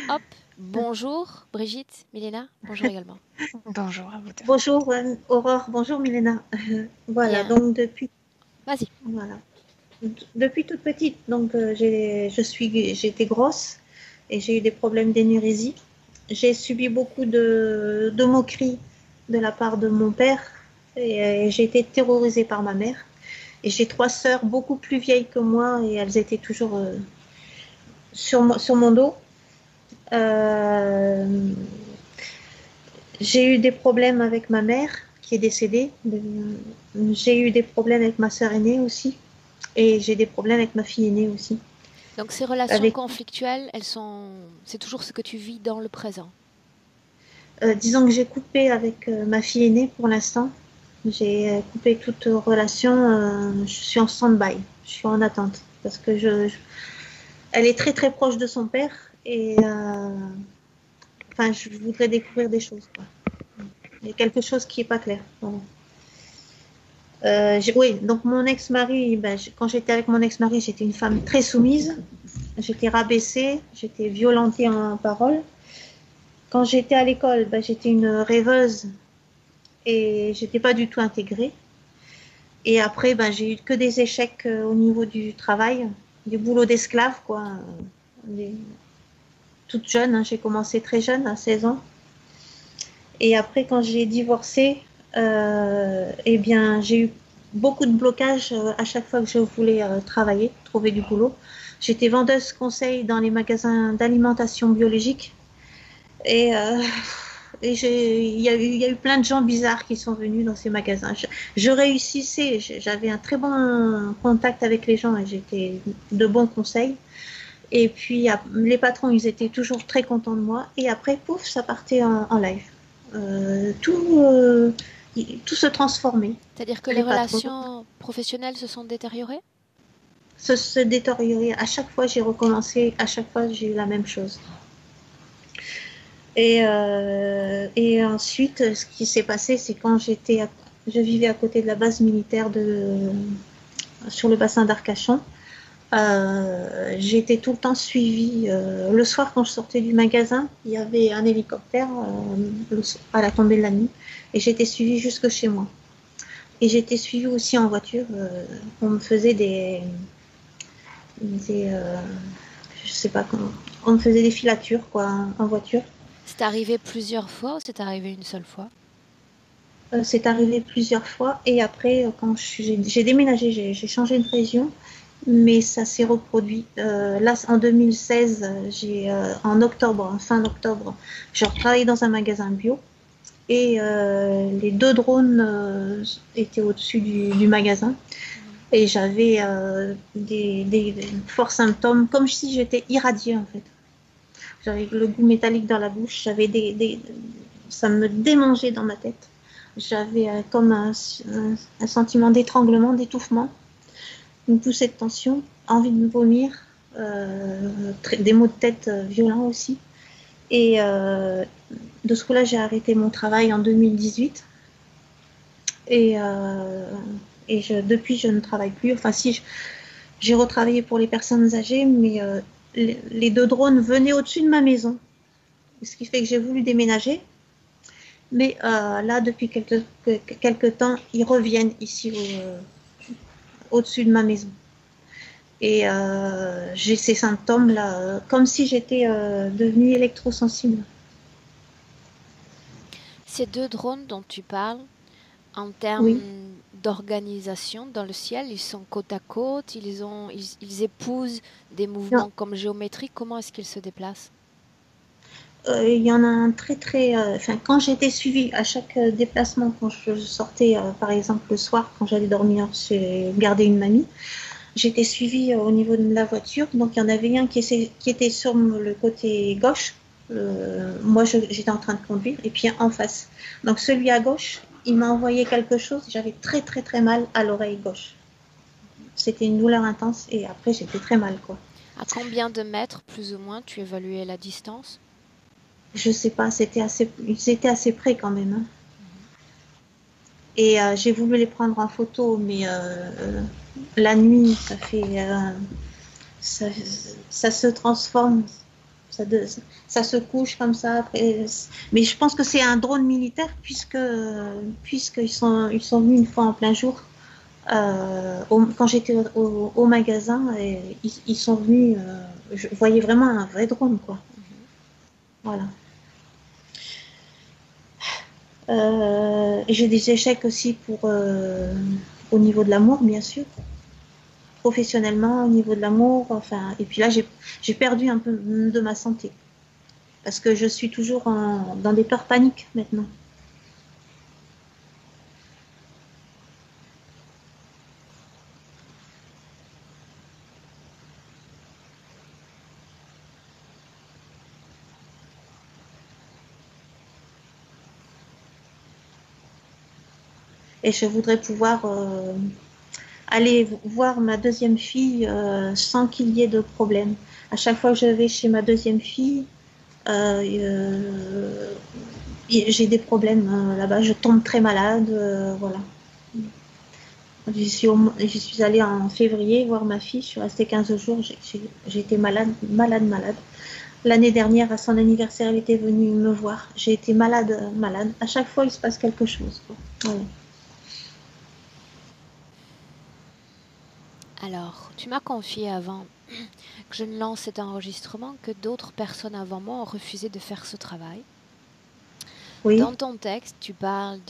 Hop, bonjour Brigitte, Milena, bonjour également. Bonjour à vous deux. Bonjour Aurore, bonjour Milena. Voilà, Bien, donc depuis, vas-y. voilà, depuis toute petite, donc j'ai été grosse et j'ai eu des problèmes d'énurésie. J'ai subi beaucoup de moqueries de la part de mon père et j'ai été terrorisée par ma mère. Et j'ai trois sœurs beaucoup plus vieilles que moi et elles étaient toujours sur mon dos. Euh, J'ai eu des problèmes avec ma mère qui est décédée. J'ai eu des problèmes avec ma sœur aînée aussi. Et j'ai des problèmes avec ma fille aînée aussi. Donc ces relations Avec, conflictuelles, c'est toujours ce que tu vis dans le présent. disons que j'ai coupé avec ma fille aînée pour l'instant. J'ai coupé toute relation. Je suis en stand-by. Je suis en attente. Parce que elle est très très proche de son père. Et enfin, je voudrais découvrir des choses, quoi. Il y a quelque chose qui n'est pas clair. Voilà. Oui, donc mon ex-mari, ben, quand j'étais avec mon ex-mari, j'étais une femme très soumise. J'étais rabaissée, j'étais violentée en parole. Quand j'étais à l'école, ben, j'étais une rêveuse et j'étais pas du tout intégrée. Et après, ben, j'ai eu que des échecs au niveau du travail, du boulot d'esclave, quoi. Des- Toute jeune, hein, j'ai commencé très jeune, à 16 ans. Et après, quand j'ai divorcé, eh bien, j'ai eu beaucoup de blocages à chaque fois que je voulais travailler, trouver du boulot. J'étais vendeuse conseil dans les magasins d'alimentation biologique et, il y a eu plein de gens bizarres qui sont venus dans ces magasins. Je réussissais, j'avais un très bon contact avec les gens et j'étais de bons conseils. Et puis les patrons, ils étaient toujours très contents de moi. Et après, pouf, ça partait en live. Euh, tout, euh, tout se transformait. C'est-à-dire que les Les patrons relations professionnelles se sont détériorées? se détérioraient. À chaque fois, j'ai recommencé. À chaque fois, j'ai eu la même chose. Et ensuite, ce qui s'est passé, c'est quand je vivais à côté de la base militaire sur le bassin d'Arcachon. J'étais tout le temps suivie. Le soir, quand je sortais du magasin, il y avait un hélicoptère à la tombée de la nuit et j'étais suivie jusque chez moi. Et j'étais suivie aussi en voiture. On me faisait des je sais pas comment, on me faisait des filatures quoi en voiture. C'est arrivé plusieurs fois ou c'est arrivé une seule fois? C'est arrivé plusieurs fois et après, quand j'ai déménagé, j'ai changé de région, mais ça s'est reproduit. Là, en 2016, en octobre, fin octobre, j'ai retravaillé dans un magasin bio et les deux drones étaient au-dessus du magasin Mhm. et j'avais des forts symptômes, comme si j'étais irradiée en fait. J'avais le goût métallique dans la bouche, ça me démangeait dans ma tête. J'avais comme un sentiment d'étranglement, d'étouffement, une poussée de tension, envie de me vomir, des maux de tête violents aussi. Et de ce coup-là, j'ai arrêté mon travail en 2018. Et, depuis, je ne travaille plus. Enfin, si, j'ai retravaillé pour les personnes âgées, mais les deux drones venaient au-dessus de ma maison. Ce qui fait que j'ai voulu déménager. Mais là, depuis quelques temps, ils reviennent ici au-dessus de ma maison. Et j'ai ces symptômes-là, comme si j'étais devenue électrosensible. Ces deux drones dont tu parles, en Oui. termes d'organisation dans le ciel, ils sont côte à côte, ils épousent des Non, mouvements comme géométriques. Comment est-ce qu'ils se déplacent? il y en a un très très. Enfin, quand j'étais suivie à chaque déplacement, quand je sortais, par exemple le soir, quand j'allais dormir chez garder une mamie, j'étais suivie au niveau de la voiture. Donc il y en avait un qui était sur le côté gauche. Moi, j'étais en train de conduire, et puis en face. Donc celui à gauche, il m'a envoyé quelque chose. J'avais très très très mal à l'oreille gauche. C'était une douleur intense, et après j'étais très mal, quoi. À combien de mètres, plus ou moins, tu évaluais la distance? Je sais pas, ils étaient assez près quand même, hein. Mhm. Et j'ai voulu les prendre en photo, mais la nuit, ça, ça se transforme. ça se couche comme ça. Après, mais je pense que c'est un drone militaire puisqu'ils sont venus une fois en plein jour quand j'étais au magasin et ils sont venus. Je voyais vraiment un vrai drone, quoi. Voilà. J'ai des échecs aussi au niveau de l'amour, bien sûr. Professionnellement, au niveau de l'amour. Enfin, et puis là, j'ai perdu un peu de ma santé. Parce que je suis toujours dans des peurs paniques maintenant. Et je voudrais pouvoir aller voir ma deuxième fille sans qu'il y ait de problème. À chaque fois que je vais chez ma deuxième fille, j'ai des problèmes là-bas. Je tombe très malade. Voilà. J'y suis allée en février voir ma fille. Je suis restée 15 jours. J'ai été malade, malade, malade. L'année dernière, à son anniversaire, elle était venue me voir. J'ai été malade, malade. À chaque fois, il se passe quelque chose. Ouais. Alors, tu m'as confié avant que je ne lance cet enregistrement que d'autres personnes avant moi ont refusé de faire ce travail. Oui. Dans ton texte, tu parles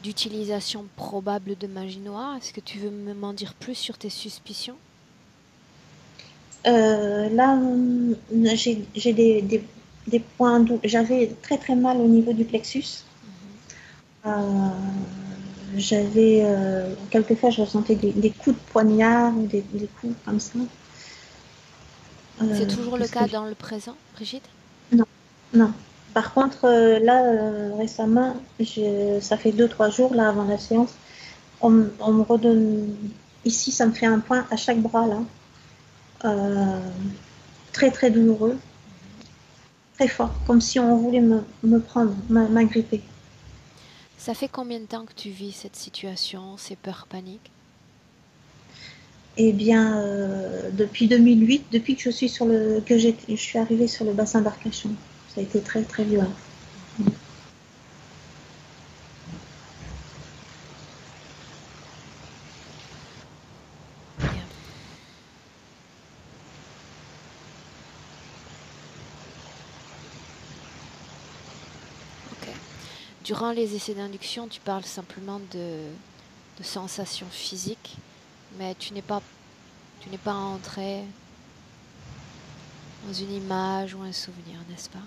d'utilisation probable de magie noire. Est-ce que tu veux m'en dire plus sur tes suspicions? Là, j'ai des points d'où j'avais très très mal au niveau du plexus. Euh, quelquefois je ressentais des coups de poignard ou des coups comme ça. C'est toujours le Qu'est-ce que cas dans le présent, Brigitte? Non, non. Par contre, là, récemment, ça fait 2 3 jours là avant la séance, on me redonne ici, ça me fait un point à chaque bras là. Euh, Très très douloureux, très fort, comme si on voulait me prendre, m'agripper. Ça fait combien de temps que tu vis cette situation, ces peurs paniques? Eh bien, depuis 2008, depuis que je suis arrivée sur le bassin d'Arcachon, ça a été très très violent. Bien. Ok. Durant les essais d'induction, tu parles simplement de sensations physiques, mais tu n'es pas entré dans une image ou un souvenir, n'est-ce pas?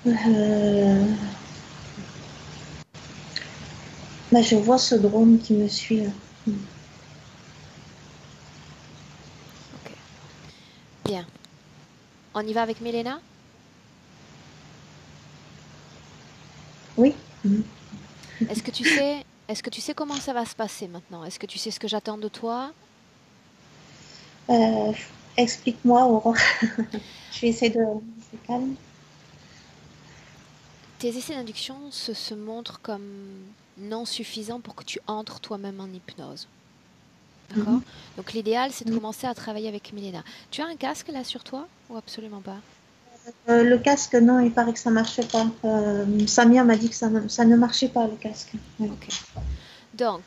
Euh, je vois ce drone qui me suit là. Ok. Bien. On y va avec Milena? Oui. Est-ce que tu sais comment ça va se passer maintenant? Est-ce que tu sais ce que j'attends de toi? Euh, Explique-moi, Aurore. Je vais essayer de rester calme. Tes essais d'induction se montrent comme non suffisants pour que tu entres toi-même en hypnose. D'accord? Mhm. Donc l'idéal, c'est de Oui. commencer à travailler avec Milena. Tu as un casque là sur toi ou absolument pas? Le casque, non, il paraît que ça marchait pas. Samia m'a dit que ça ne marchait pas, le casque. Oui. Ok. Donc,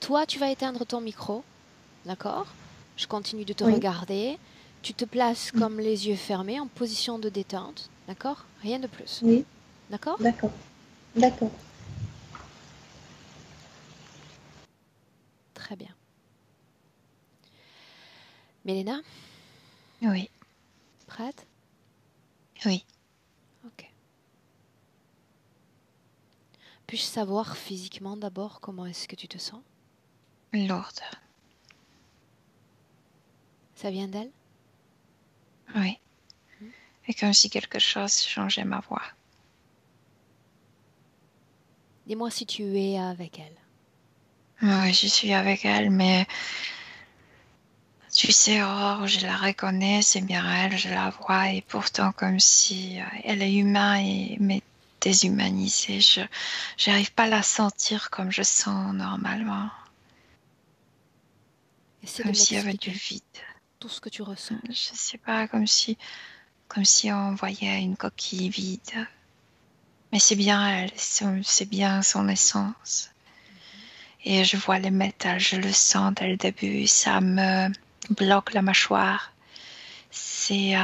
toi, tu vas éteindre ton micro. D'accord? Je continue de te Oui. regarder. Tu te places comme les yeux fermés en position de détente. D'accord? Rien de plus. Oui. D'accord? D'accord. D'accord. Très bien. Milena, Oui, prête? oui. Ok. Puis-je savoir physiquement d'abord comment est-ce que tu te sens? Lourde. Ça vient d'elle? Oui. Et comme si quelque chose changeait ma voix. Dis-moi si tu es avec elle. Oui, je suis avec elle, mais tu sais, Aurore, je la reconnais, c'est bien elle, je la vois, et pourtant comme si elle est humaine et mais déshumanisée. Je n'arrive pas à la sentir comme je sens normalement, Essaie de comme s'il y avait du m'expliquer. vide. tout ce que tu ressens. Je sais pas, comme si on voyait une coquille vide. Mais c'est bien elle, c'est bien son essence. Et je vois le métal, je le sens dès le début, ça me bloque la mâchoire. C'est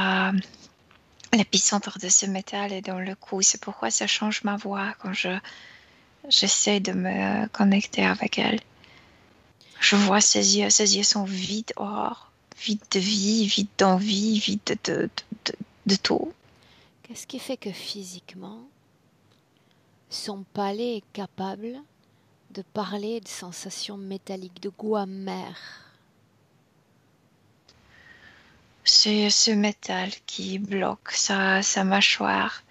l'épicentre de ce métal est dans le cou. C'est pourquoi ça change ma voix quand j'essaie de me connecter avec elle. Je vois ses yeux sont vides vides de vie, vides d'envie, vides de tout. Qu'est-ce qui fait que physiquement, son palais est capable de parler de sensations métalliques, de goût amer? C'est ce métal qui bloque sa mâchoire.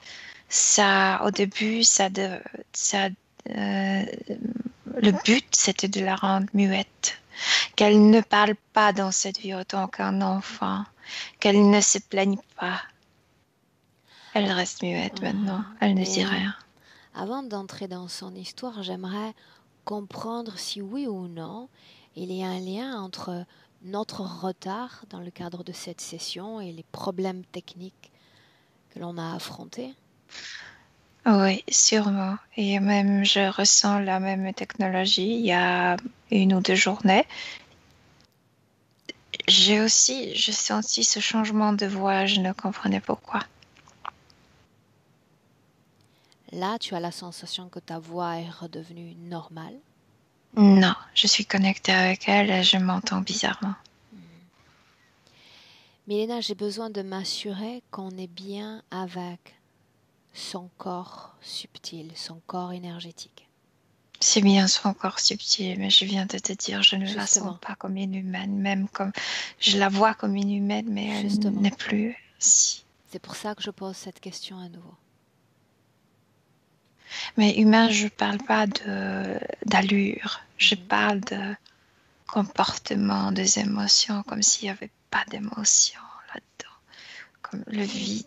Ça, au début, le but, c'était de la rendre muette. Qu'elle ne parle pas dans cette vie autant qu'un enfant. Qu'elle ne se plaigne pas. Elle reste muette maintenant. Elle ne dit rien. Avant d'entrer dans son histoire, j'aimerais comprendre si oui ou non il y a un lien entre notre retard dans le cadre de cette session et les problèmes techniques que l'on a affrontés. Oui, sûrement. Et même, je ressens la même technologie il y a 1 ou 2 journées. J'ai senti ce changement de voix, je ne comprenais pourquoi. Là, tu as la sensation que ta voix est redevenue normale. Non, je suis connectée avec elle et je m'entends bizarrement. Milena, j'ai besoin de m'assurer qu'on est bien avec son corps subtil, son corps énergétique. C'est bien son corps subtil, mais je viens de te dire, je ne la Justement. sens pas comme une humaine, même comme je la vois comme une humaine, mais elle Justement. n'est plus si. C'est pour ça que je pose cette question à nouveau. Mais humain, je parle pas d'allure, je parle de comportement, des émotions, comme s'il n'y avait pas d'émotions là-dedans. Comme le vide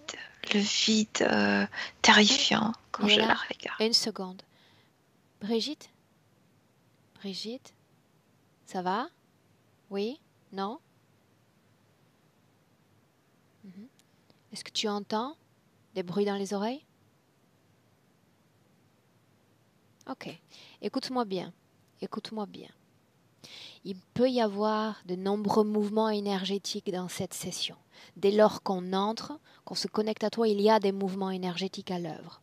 terrifiant quand je la regarde. 1 seconde. Brigitte? Brigitte? Ça va? Oui? Non? Est-ce que tu entends des bruits dans les oreilles? Ok. Écoute-moi bien. Écoute-moi bien. Il peut y avoir de nombreux mouvements énergétiques dans cette session. Dès lors qu'on entre, qu'on se connecte à toi, il y a des mouvements énergétiques à l'œuvre.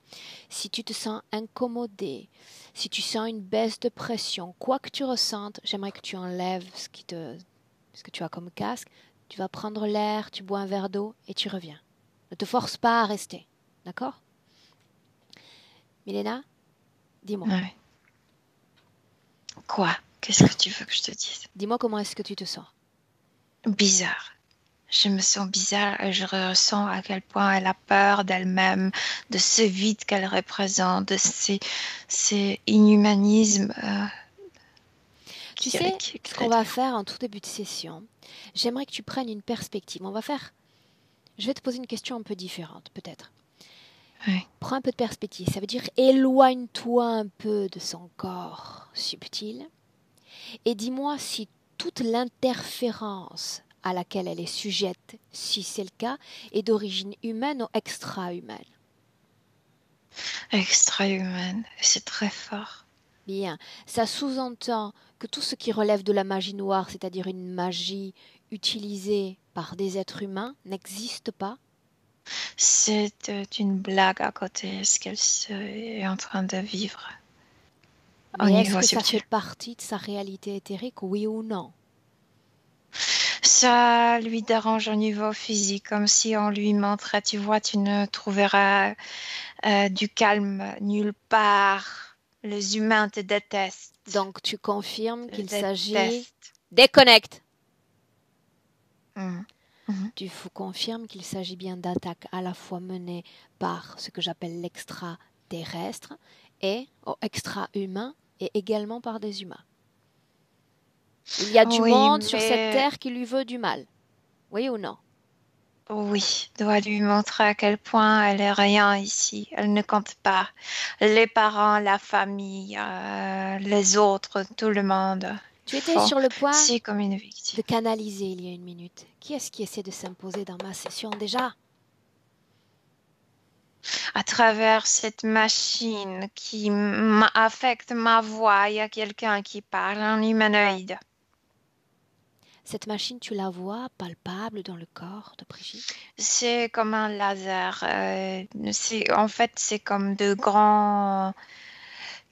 Si tu te sens incommodé, si tu sens une baisse de pression, quoi que tu ressentes, j'aimerais que tu enlèves ce que tu as comme casque. Tu vas prendre l'air, tu bois un verre d'eau et tu reviens. Ne te force pas à rester. D'accord? Milena, dis-moi. Ouais. Quoi? Qu'est-ce que tu veux que je te dise? Dis-moi comment est-ce que tu te sens? Bizarre. Je me sens bizarre et je ressens à quel point elle a peur d'elle-même, de ce vide qu'elle représente, de ces inhumanismes. Tu sais, ce qu'on va faire en tout début de session, j'aimerais que tu prennes une perspective. Je vais te poser une question un peu différente, peut-être. Oui. Prends un peu de perspective. Ça veut dire éloigne-toi un peu de son corps subtil et dis-moi si toute l'interférence à laquelle elle est sujette, si c'est le cas, est d'origine humaine ou extra-humaine. Extra-humaine, c'est très fort. Bien, ça sous-entend que tout ce qui relève de la magie noire, c'est-à-dire une magie utilisée par des êtres humains, n'existe pas. C'est une blague à côté, ce qu'elle est en train de vivre. Mais est-ce que ça fait partie de sa réalité éthérique, oui ou non? Ça lui dérange au niveau physique, comme si on lui montrait, tu vois, tu ne trouveras du calme nulle part. Les humains te détestent. Donc tu confirmes qu'il s'agit... Déconnecte. Tu confirmes qu'il s'agit bien d'attaques à la fois menées par ce que j'appelle l'extraterrestre et extra-humain et également par des humains. Il y a du monde sur cette terre qui lui veut du mal. Oui ou non? Oui, doit lui montrer à quel point elle est rien ici. Elle ne compte pas. Les parents, la famille, les autres, tout le monde. Tu étais sur le point C'est comme une de victime. canaliser il y a une minute. Qui est-ce qui essaie de s'imposer dans ma session déjà? À travers cette machine qui affecte ma voix, il y a quelqu'un qui parle, un humanoïde. Cette machine, tu la vois palpable dans le corps de Brigitte? C'est comme un laser. En fait, c'est comme de grands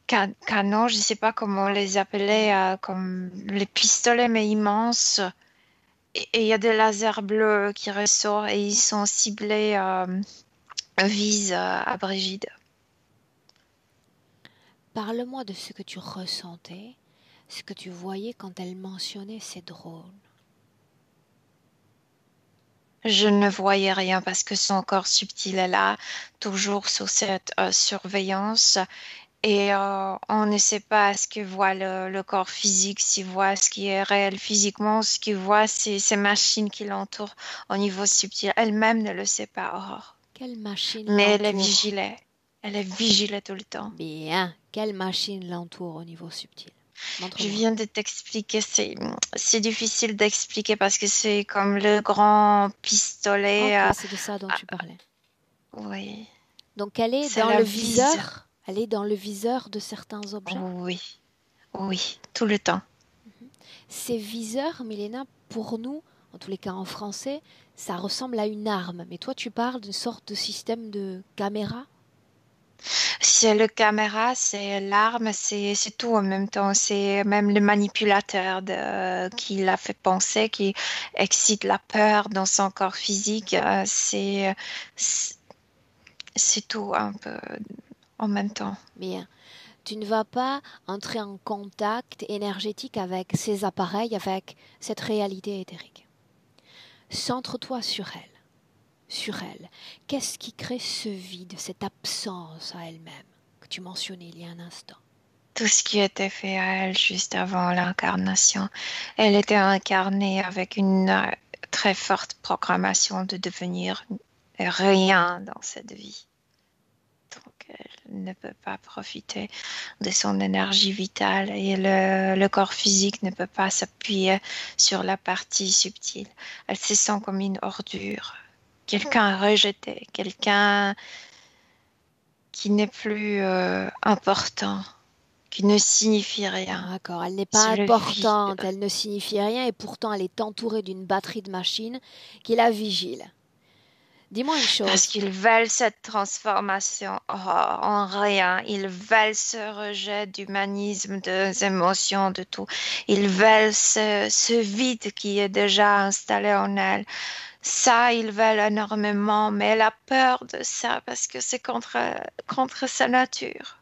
canons, je ne sais pas comment les appeler, comme les pistolets, mais immenses. Et il y a des lasers bleus qui ressortent et ils sont ciblés, visent à Brigitte. Parle-moi de ce que tu ressentais, ce que tu voyais quand elle mentionnait ces drôles. Je ne voyais rien parce que son corps subtil est là, toujours sous cette surveillance. Et on ne sait pas ce que voit le corps physique, s'il voit ce qui est réel physiquement, ce qu'il voit, c'est ces machines qui l'entourent au niveau subtil. Elle-même ne le sait pas, Aurore. Quelle machine Mais elle est l'entoure? vigilée. Elle est vigilée tout le temps. Bien, quelle machine l'entoure au niveau subtil? Je Montre-moi. viens de t'expliquer, c'est difficile d'expliquer parce que c'est comme le grand pistolet. Ok, c'est de ça dont tu parlais. Oui, Donc elle est c'est dans la le vise. viseur. Elle est dans le viseur de certains objets. Oui, oui, tout le temps. Ces viseurs, Milena, pour nous, en tous les cas en français, ça ressemble à une arme. Mais toi, tu parles d'une sorte de système de caméra? C'est le caméra, c'est l'arme, c'est tout en même temps. C'est même le manipulateur qui l'a fait penser, qui excite la peur dans son corps physique. C'est tout un peu en même temps. Bien. Tu ne vas pas entrer en contact énergétique avec ces appareils, avec cette réalité éthérique. Centre-toi sur elle. Sur elle. Qu'est-ce qui crée ce vide, cette absence à elle-même que tu mentionnais il y a un instant? Tout ce qui était fait à elle juste avant l'incarnation. Elle était incarnée avec une très forte programmation de devenir rien dans cette vie. Donc, elle ne peut pas profiter de son énergie vitale et le corps physique ne peut pas s'appuyer sur la partie subtile. Elle se sent comme une ordure, quelqu'un rejeté, quelqu'un qui n'est plus important, qui ne signifie rien. D'accord, elle n'est pas C'est le importante, vide. elle ne signifie rien et pourtant elle est entourée d'une batterie de machines qui la vigilent. Dis-moi une Parce chose. qu'ils veulent cette transformation en rien. Ils veulent ce rejet d'humanisme, des émotions, de tout. Ils veulent ce vide qui est déjà installé en elle. Ça, ils veulent énormément, mais elle a peur de ça parce que c'est contre sa nature.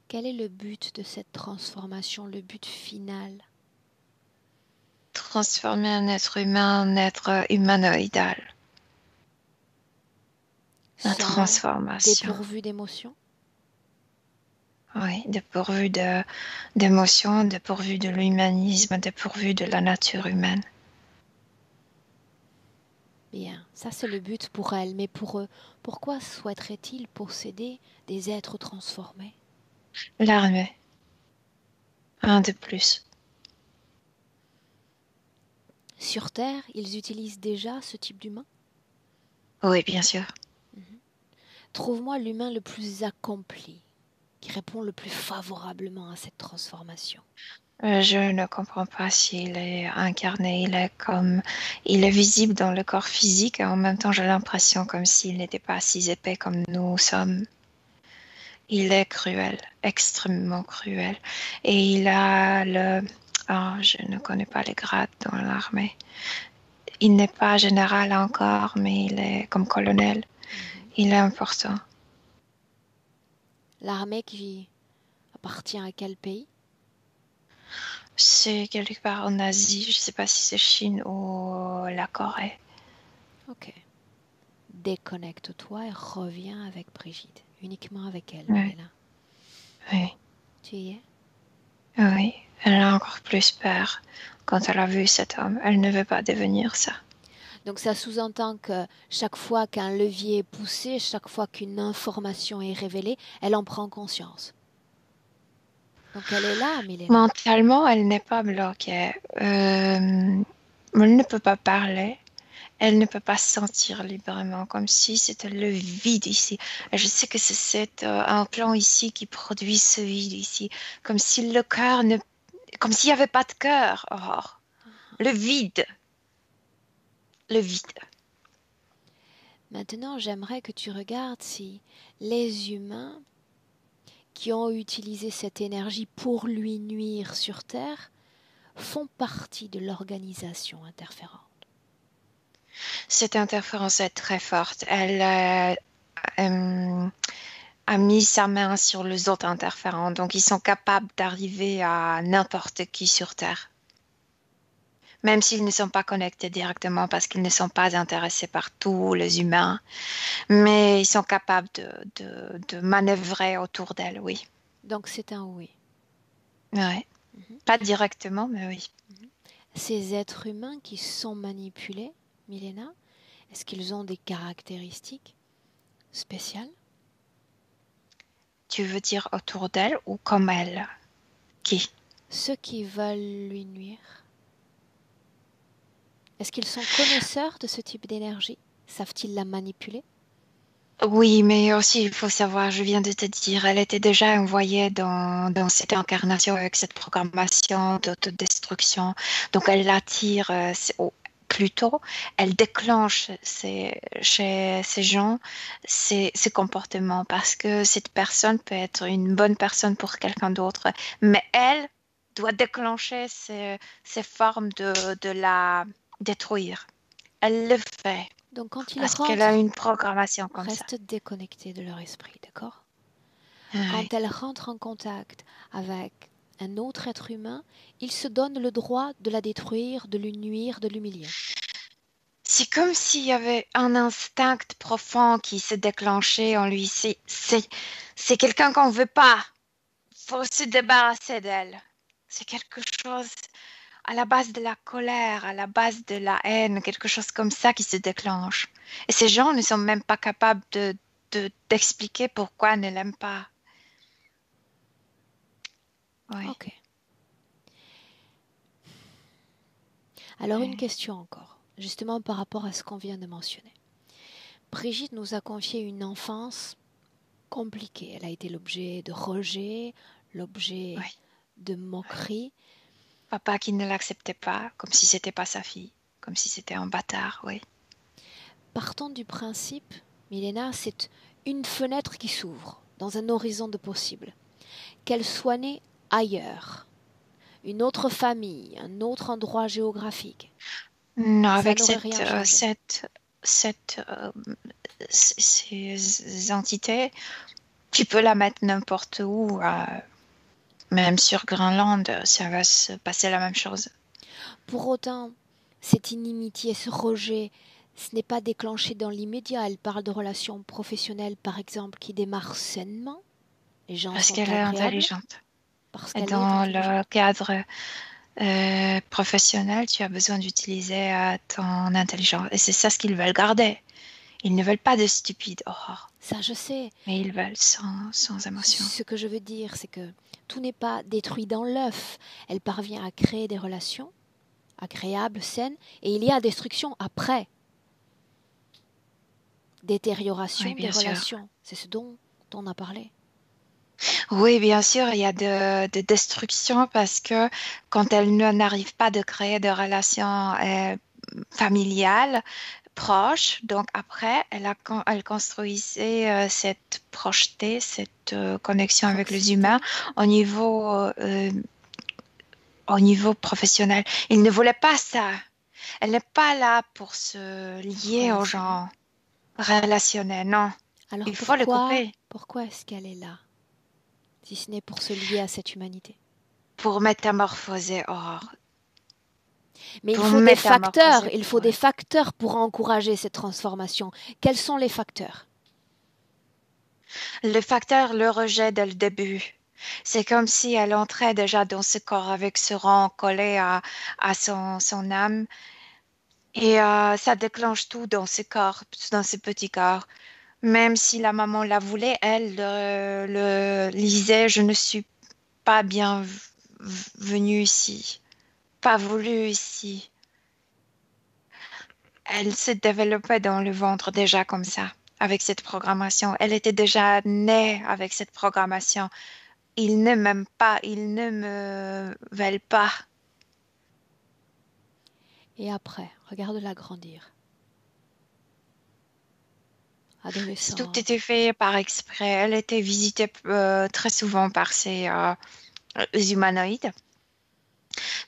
Quel est le but de cette transformation, le but final? Transformer un être humain en être humanoïdal. La Sans transformation. dépourvu d'émotion? Oui, dépourvu d'émotions, dépourvu de l'humanisme, dépourvu de la nature humaine. Bien, ça c'est le but pour elle, mais pour eux, pourquoi souhaiterait-il posséder des êtres transformés? L'armée, un de plus. Sur Terre, ils utilisent déjà ce type d'humain? Oui, bien sûr. Trouve-moi l'humain le plus accompli, qui répond le plus favorablement à cette transformation. Je ne comprends pas s'il est incarné. Il est visible dans le corps physique et en même temps j'ai l'impression comme s'il n'était pas si épais comme nous sommes. Il est cruel, extrêmement cruel. Et il a je ne connais pas les grades dans l'armée. Il n'est pas général encore, mais il est comme colonel. Il est important. L'armée qui appartient à quel pays? C'est quelque part en Asie. Je ne sais pas si c'est Chine ou la Corée. Ok. Déconnecte-toi et reviens avec Brigitte. Uniquement avec elle, Oui. Milena. Oui. Tu y es? Oui. Elle a encore plus peur quand elle a vu cet homme. Elle ne veut pas devenir ça. Donc ça sous-entend que chaque fois qu'un levier est poussé, chaque fois qu'une information est révélée, elle en prend conscience. Donc elle est là, Milena. Mentalement, elle n'est pas bloquée. Elle ne peut pas parler. Elle ne peut pas se sentir librement, comme si c'était le vide ici. Et je sais que c'est un plan ici qui produit ce vide ici, comme si le cœur ne, comme s'il n'y avait pas de cœur. Aurore. Le vide, le vide. Maintenant, j'aimerais que tu regardes si les humains qui ont utilisé cette énergie pour lui nuire sur Terre font partie de l'organisation interférente. Cette interférence est très forte. Elle a mis sa main sur les autres interférents, donc ils sont capables d'arriver à n'importe qui sur Terre. Même s'ils ne sont pas connectés directement parce qu'ils ne sont pas intéressés par tous les humains, mais ils sont capables de manœuvrer autour d'elle, oui. Donc c'est un oui. Ouais. Pas directement, mais oui. Ces êtres humains qui sont manipulés, Milena, est-ce qu'ils ont des caractéristiques spéciales? Tu veux dire autour d'elle ou comme elle? Qui? Ceux qui veulent lui nuire. Est-ce qu'ils sont connaisseurs de ce type d'énergie? Savent-ils la manipuler? Oui, mais aussi, il faut savoir, je viens de te dire, elle était déjà envoyée dans cette incarnation avec cette programmation d'autodestruction. Donc, elle l'attire, plutôt, elle déclenche chez ces gens ces comportements parce que cette personne peut être une bonne personne pour quelqu'un d'autre, mais elle doit déclencher ces formes de la détruire. Elle le fait. Donc quand ils Parce qu'elle a rentrent, une programmation comme ça. restent déconnectés de leur esprit, d'accord? Oui. Quand elles rentrent en contact avec un autre être humain, ils se donnent le droit de la détruire, de lui nuire, de l'humilier. C'est comme s'il y avait un instinct profond qui se déclenchait en lui. C'est quelqu'un qu'on ne veut pas. Faut se débarrasser d'elle. C'est quelque chose à la base de la colère, à la base de la haine, quelque chose comme ça qui se déclenche. Et ces gens ne sont même pas capables d'expliquer pourquoi ils ne l'aiment pas. Oui. Ok. Alors une question encore, justement par rapport à ce qu'on vient de mentionner. Brigitte nous a confié une enfance compliquée. Elle a été l'objet de rejet, l'objet Oui. de moquerie. Papa qui ne l'acceptait pas, comme si c'était pas sa fille, comme si c'était un bâtard, oui. Partons du principe, Milena, c'est une fenêtre qui s'ouvre dans un horizon de possibles. Qu'elle soit née ailleurs, une autre famille, un autre endroit géographique, Non, ça avec n'aurait rien changé. ces entités, tu peux la mettre n'importe où, même sur Groenland, ça va se passer la même chose. Pour autant, cette inimitié, ce rejet, ce n'est pas déclenché dans l'immédiat. Elle parle de relations professionnelles, par exemple, qui démarrent sainement. Les gens Parce sont qu'elle est agréables intelligente. parce Et qu'elle est dans intelligente. le cadre professionnel, tu as besoin d'utiliser ton intelligence. Et c'est ça ce qu'ils veulent garder. Ils ne veulent pas de stupides, Aurore. Ça, je sais. Mais ils veulent sans émotion. Ce que je veux dire, c'est que tout n'est pas détruit dans l'œuf. Elle parvient à créer des relations agréables, saines, et il y a destruction après. Détérioration Oui, des bien sûr. relations. C'est ce dont on a parlé. Oui, bien sûr, il y a de destruction parce que quand elle n'arrive pas de créer de relations familiales proches, donc après, elle construisait cette projeté, cette connexion avec les Proximité. humains au au niveau professionnel. Il ne voulait pas ça. Elle n'est pas là pour se lier aux Relationnel. gens relationnels, non. Alors Il faut le couper pourquoi est-ce qu'elle est là, si ce n'est pour se lier à cette humanité? pour métamorphoser Aurore. Mais Pour métamorphoser, il faut des facteurs pour encourager cette transformation. Quels sont les facteurs? le facteur, le rejet dès le début. C'est comme si elle entrait déjà dans ce corps avec ce rang collé à son âme. Et ça déclenche tout dans ce corps, dans ce petit corps. Même si la maman la voulait, elle le lisait, je ne suis pas venue ici, pas voulu ici. Elle se développait dans le ventre déjà comme ça, avec cette programmation. Elle était déjà née avec cette programmation. Ils ne m'aiment pas, ils ne me veulent pas. Et après, regarde-la grandir. Tout Adolescente. était fait par exprès. Elle était visitée très souvent par ces humanoïdes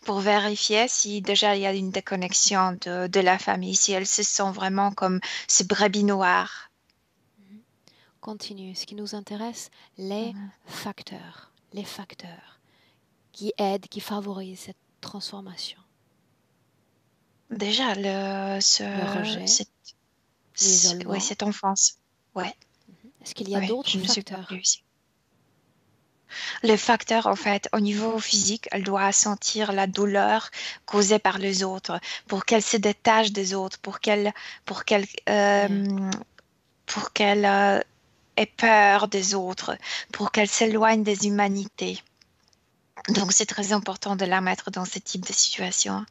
pour vérifier si déjà il y a une déconnexion de la famille, si elle se sent vraiment comme ce brebis noir. Continue. Ce qui nous intéresse, les Mhm. facteurs. Les facteurs qui aident, qui favorisent cette transformation. Déjà, Le rejet, oui, l'isolement. cette enfance. Ouais, Est-ce qu'il y a ouais, d'autres je ne suis pas plus facteurs? ici. Le facteur, en fait, au niveau physique, elle doit sentir la douleur causée par les autres, pour qu'elle se détache des autres, pour qu'elle, Bien. pour qu'elle ait peur des autres, pour qu'elle s'éloigne des humanités. Donc, c'est très important de la mettre dans ce type de situation.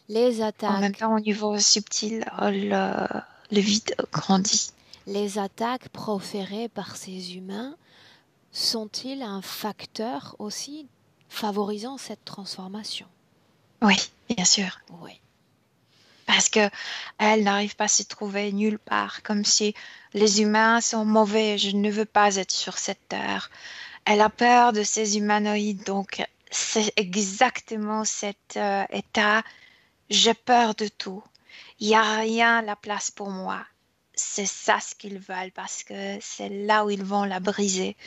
Les En même attaques. temps, au niveau subtil, le vide grandit. Les attaques proférées par ces humains sont-ils un facteur aussi favorisant cette transformation? Oui, bien sûr. Oui. Parce que elle n'arrive pas à se trouver nulle part, comme si les humains sont mauvais, je ne veux pas être sur cette terre. Elle a peur de ces humanoïdes, donc c'est exactement cet état. J'ai peur de tout. Il n'y a rien à la place pour moi. C'est ça ce qu'ils veulent parce que c'est là où ils vont la briser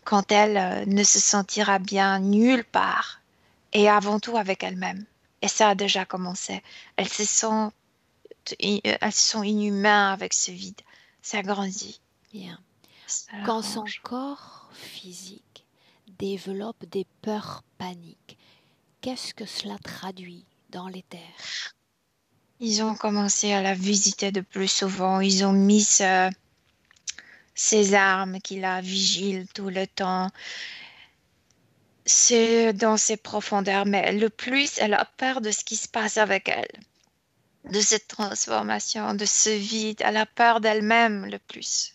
quand elle ne se sentira bien nulle part et avant tout avec elle-même. Et ça a déjà commencé. Elle se sent elles sont inhumains avec ce vide. Ça grandit, Bien. ça Quand son l'arrange. corps physique développe des peurs paniques, qu'est-ce que cela traduit dans l'éther? Ils ont commencé à la visiter de plus souvent. Ils ont mis ces armes qui la vigilent tout le temps. C'est dans ses profondeurs, mais le plus, elle a peur de ce qui se passe avec elle, de cette transformation, de ce vide. Elle a peur d'elle-même le plus.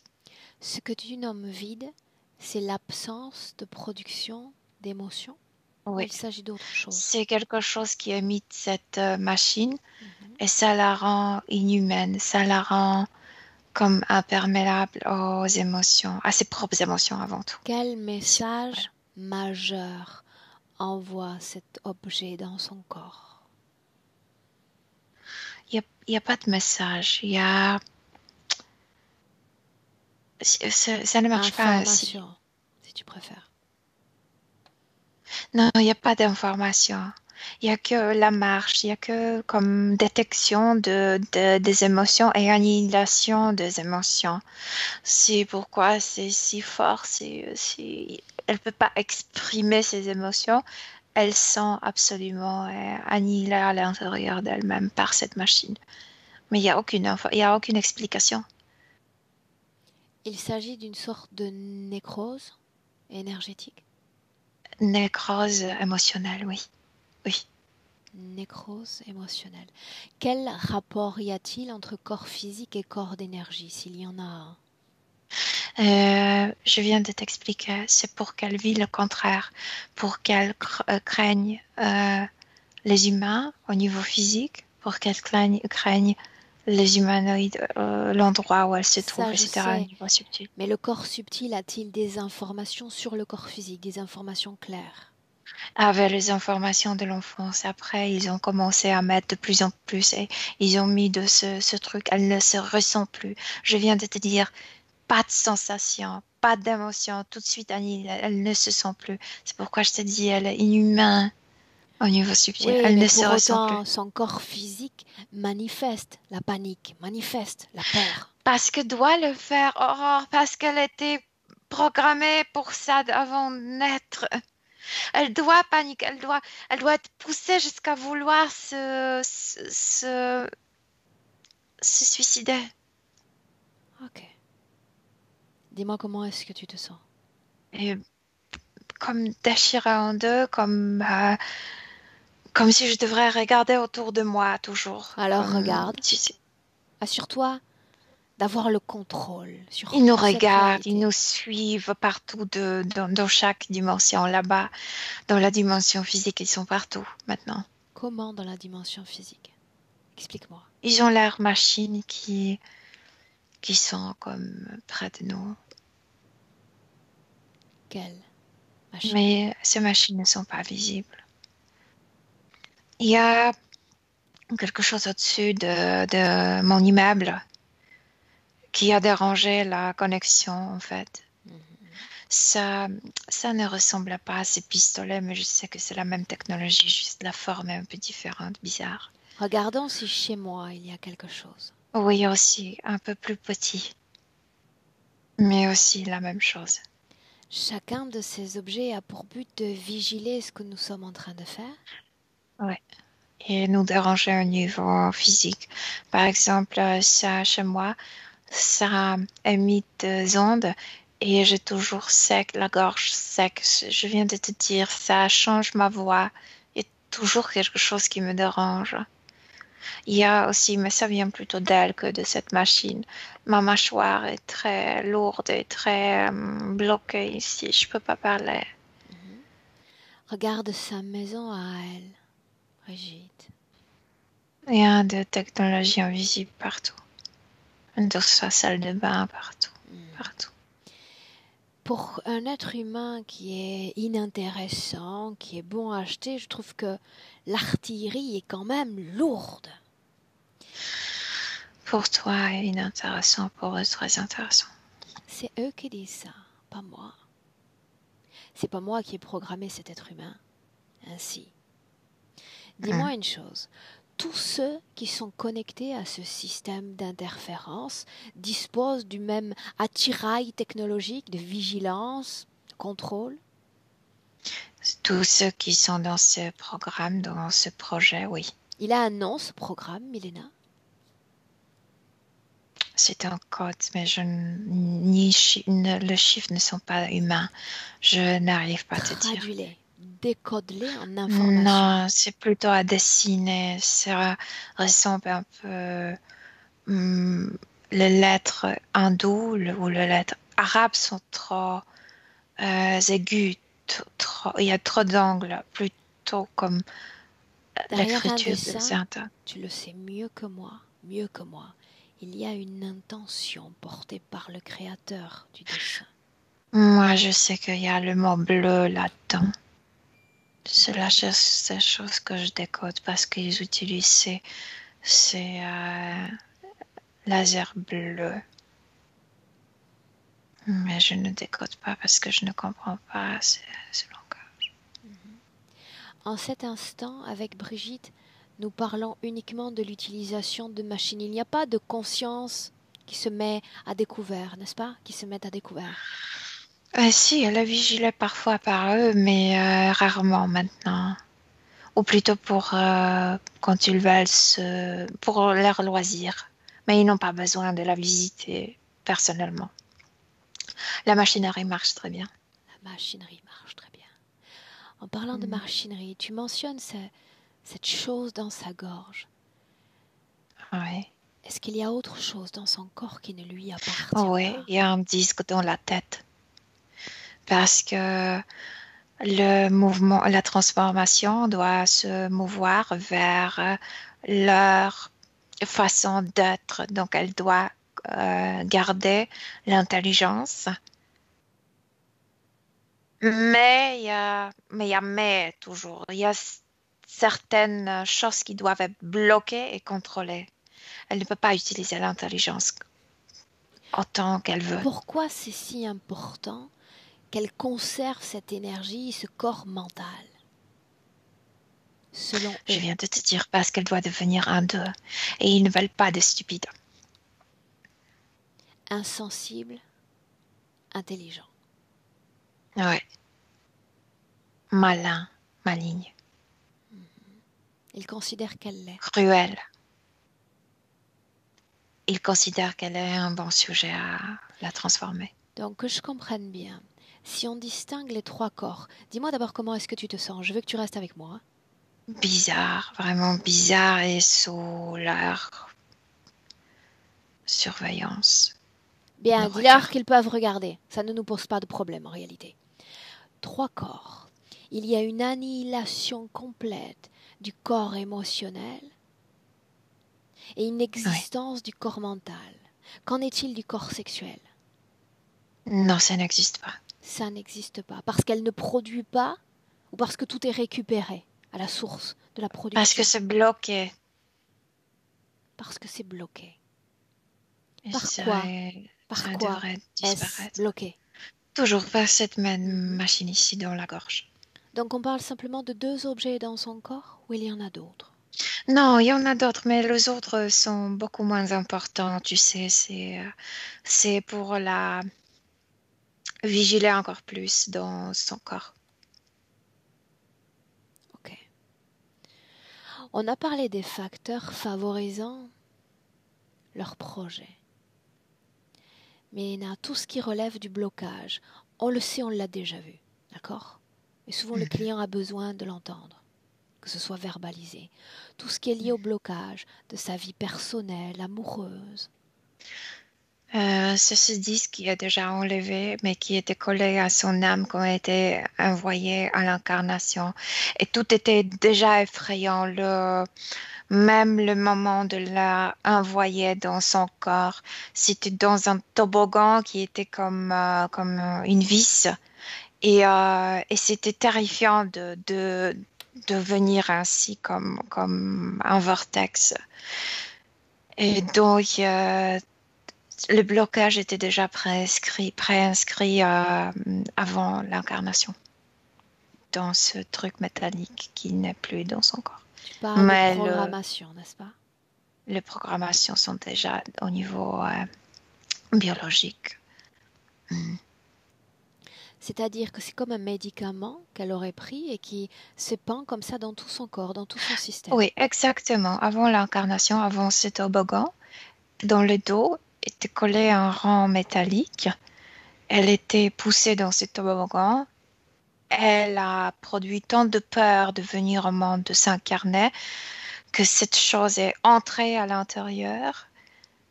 Ce que tu nommes vide, c'est l'absence de production d'émotions ou Oui, il s'agit d'autre chose? c'est quelque chose qui imite cette machine Mhm. et ça la rend inhumaine, ça la rend comme imperméable aux émotions, à ses propres émotions avant tout. Quel Voilà. message majeur envoie cet objet dans son corps? Il y a pas de message, il y a... ça ne marche pas ainsi. Information, si tu préfères. Non, il n'y a pas d'information. Il n'y a que la marche, il n'y a que comme détection des émotions et annihilation des émotions. C'est pourquoi c'est si fort, elle ne peut pas exprimer ses émotions. Elle sent absolument annihilée à l'intérieur d'elle-même par cette machine. Mais il y a aucune explication. Il s'agit d'une sorte de nécrose énergétique. Nécrose émotionnelle, oui. Oui. Nécrose émotionnelle. Quel rapport y a-t-il entre corps physique et corps d'énergie, s'il y en a un? Je viens de t'expliquer, c'est pour qu'elle vit le contraire, pour qu'elle craigne les humains au niveau physique, pour qu'elle craigne les humanoïdes, l'endroit où elle se trouve, Ça, je etc., au sais. niveau subtil. Mais le corps subtil a-t-il des informations sur le corps physique, des informations claires? Avec les informations de l'enfance, après, ils ont commencé à mettre de plus en plus et ils ont mis de ce truc, elle ne se ressent plus. Je viens de te dire, pas de sensation, pas d'émotion, tout de suite, Annie, elle ne se sent plus. C'est pourquoi je te dis, elle est inhumaine au niveau subtil. Oui, Elle mais ne se pour ressent plus. autant, son corps physique manifeste la panique, manifeste la peur. Parce que doit le faire, Aurore, parce qu'elle était programmée pour ça avant de naître. Elle doit paniquer, elle doit être poussée jusqu'à vouloir se suicider. Ok. Dis-moi comment est-ce que tu te sens? Et comme déchiré en deux, comme si je devrais regarder autour de moi toujours. Alors Comme, regarde, tu sais, assure-toi d'avoir le contrôle sur ils nous cette regardent, ils réalité. nous suivent partout dans chaque dimension là-bas. Dans la dimension physique, ils sont partout maintenant. Comment dans la dimension physique? Explique-moi. Ils ont leurs machines qui sont comme près de nous. Quelle machine? Mais ces machines ne sont pas visibles. Il y a quelque chose au-dessus de mon immeuble qui a dérangé la connexion, en fait. Ça, ça ne ressemble pas à ces pistolets, mais je sais que c'est la même technologie, juste la forme est un peu différente, bizarre. Regardons si chez moi il y a quelque chose. Oui, aussi, un peu plus petit, mais aussi la même chose. Chacun de ces objets a pour but de vigiler ce que nous sommes en train de faire. Oui. Et nous déranger au niveau physique. Par exemple, ça, chez moi, ça émet des ondes et j'ai toujours sec, la gorge sec. Je viens de te dire, ça change ma voix. Il y a toujours quelque chose qui me dérange. Il y a aussi, mais ça vient plutôt d'elle que de cette machine. Ma mâchoire est très lourde et très bloquée ici. Je peux pas parler. Regarde sa maison à elle, Brigitte. Il y a de technologies invisibles partout. Dans sa salle de bain, partout. Partout. Pour un être humain qui est inintéressant, qui est bon à acheter, je trouve que l'artillerie est quand même lourde. Pour toi, inintéressant. Pour eux, très intéressant. C'est eux qui disent ça, pas moi. C'est pas moi qui ai programmé cet être humain ainsi. Dis-moi une chose. Tous ceux qui sont connectés à ce système d'interférence disposent du même attirail technologique de vigilance, de contrôle. Tous ceux qui sont dans ce programme, dans ce projet, oui. Il a un nom, ce programme, Milena. C'est un code, mais le chiffre ne sont pas humains. Je n'arrive pas à te dire. Traduis-les, décode-les en informations. Non, c'est plutôt à dessiner. Ça ressemble un peu. Les lettres hindoues ou les lettres arabes sont trop aiguës. Il y a trop d'angles, plutôt comme Derrière un l'écriture de dessin, certains. tu le sais mieux que moi, mieux que moi. Il y a une intention portée par le créateur du dessin. Moi, je sais qu'il y a le mot bleu là-dedans. C'est la chose que je décode parce qu'ils utilisent ces lasers bleus. Mais je ne décode pas parce que je ne comprends pas ce langage. En cet instant, avec Brigitte, nous parlons uniquement de l'utilisation de machines. Il n'y a pas de conscience qui se met à découvert, n'est-ce pas? Qui se met à découvert. Si, elle est vigilée parfois par eux, mais rarement maintenant. Ou plutôt pour quand ils veulent pour leur loisir. Mais ils n'ont pas besoin de la visiter personnellement. La machinerie marche très bien. La machinerie marche très bien. En parlant de machinerie, tu mentionnes cette chose dans sa gorge. Oui. Est-ce qu'il y a autre chose dans son corps qui ne lui appartient Oui, pas? il y a un disque dans la tête. Parce que le mouvement, la transformation doit se mouvoir vers leur façon d'être. Donc, elle doit garder l'intelligence. Mais il y a toujours. Il y a certaines choses qui doivent être bloquées et contrôlées. Elle ne peut pas utiliser l'intelligence autant qu'elle veut. Pourquoi c'est si important qu'elle conserve cette énergie, ce corps mental? Selon Je eux. viens de te dire parce qu'elle doit devenir un d'eux. Et ils ne veulent pas de stupides. Insensible, intelligent. Ouais. Malin, maligne, Ils considèrent qu'elle l'est. cruel. Ils considèrent qu'elle est un bon sujet à la transformer. Donc que je comprenne bien, Si on distingue les 3 corps, dis-moi d'abord comment est-ce que tu te sens. Je veux que tu restes avec moi. Bizarre, vraiment bizarre et sous leur surveillance. Bien, Le dis-leur regard. qu'ils peuvent regarder. Ça ne nous pose pas de problème en réalité. 3 corps. Il y a une annihilation complète du corps émotionnel et une Oui. existence du corps mental. Qu'en est-il du corps sexuel? Non, ça n'existe pas. Ça n'existe pas. Parce qu'elle ne produit pas ou parce que tout est récupéré à la source de la Parce que production? c'est bloqué. Parce que c'est bloqué. Et Par quoi? Par ça quoi devrait est-ce disparaître. bloqué? Toujours par cette même Mhm. machine ici dans la gorge. Donc on parle simplement de 2 objets dans son corps ou il y en a d'autres? Non, il y en a d'autres, mais les autres sont beaucoup moins importants. Tu sais, c'est pour la vigiler encore plus dans son corps. Ok. On a parlé des facteurs favorisant leur projet. Mais il y a tout ce qui relève du blocage. On le sait, on l'a déjà vu. D'accord? Et souvent le Mhm. client a besoin de l'entendre, que ce soit verbalisé. Tout ce qui est lié au blocage de sa vie personnelle, amoureuse. C'est ce disque qui est déjà enlevé, mais qui était collé à son âme quand elle était envoyée à l'incarnation. Et tout était déjà effrayant. Même le moment de la envoyer dans son corps, c'était dans un toboggan qui était comme une vis. Et c'était terrifiant de venir ainsi comme un vortex. Et donc, le blocage était déjà préinscrit avant l'incarnation dans ce truc métallique qui n'est plus dans son corps. Tu parles de Mais programmation, n'est-ce pas? les programmations sont déjà au niveau biologique. Mm. C'est-à-dire que c'est comme un médicament qu'elle aurait pris et qui se pend comme ça dans tout son corps, dans tout son système. Oui, exactement. Avant l'incarnation, avant ce toboggan, dans le dos était collé un rang métallique. Elle était poussée dans ce toboggan. Elle a produit tant de peur de venir au monde, de s'incarner, que cette chose est entrée à l'intérieur.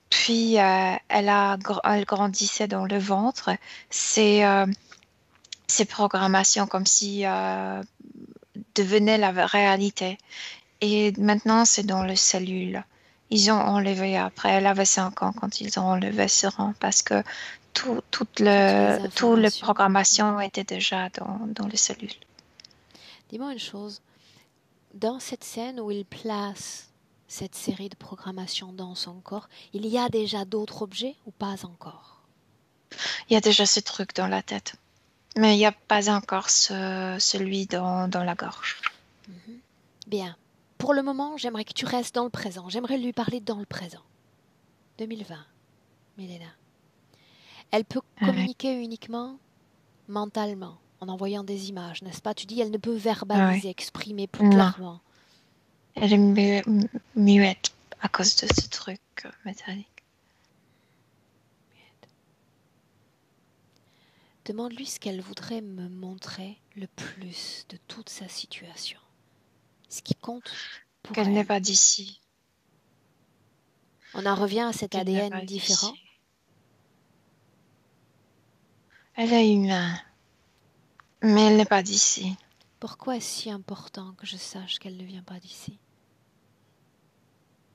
Puis elle grandissait dans le ventre. Ces programmations comme si devenaient la réalité. Et maintenant, c'est dans les cellules. Ils ont enlevé après. Elle avait 5 ans quand ils ont enlevé ce rang parce que Toutes les tout le informations. programmation était déjà dans les cellules. Dis-moi une chose. Dans cette scène où il place cette série de programmations dans son corps, il y a déjà d'autres objets ou pas encore? Il y a déjà ce truc dans la tête. Mais il n'y a pas encore celui dans la gorge. Mhm. Bien. Pour le moment, j'aimerais que tu restes dans le présent. J'aimerais lui parler dans le présent. 2020, Milena. Elle peut Ouais. communiquer uniquement mentalement, en envoyant des images, n'est-ce pas? Tu dis elle ne peut Ouais. verbaliser, exprimer plus Non, clairement. elle est muette à cause de ce truc métallique. Demande-lui ce qu'elle voudrait me montrer le plus de toute sa situation. Ce qui compte pour Qu'elle n'est elle. pas d'ici. On en revient à cet Qu'elle n'est ADN pas différent. d'ici. Elle est humaine, mais elle n'est pas d'ici. Pourquoi est-ce si important que je sache qu'elle ne vient pas d'ici?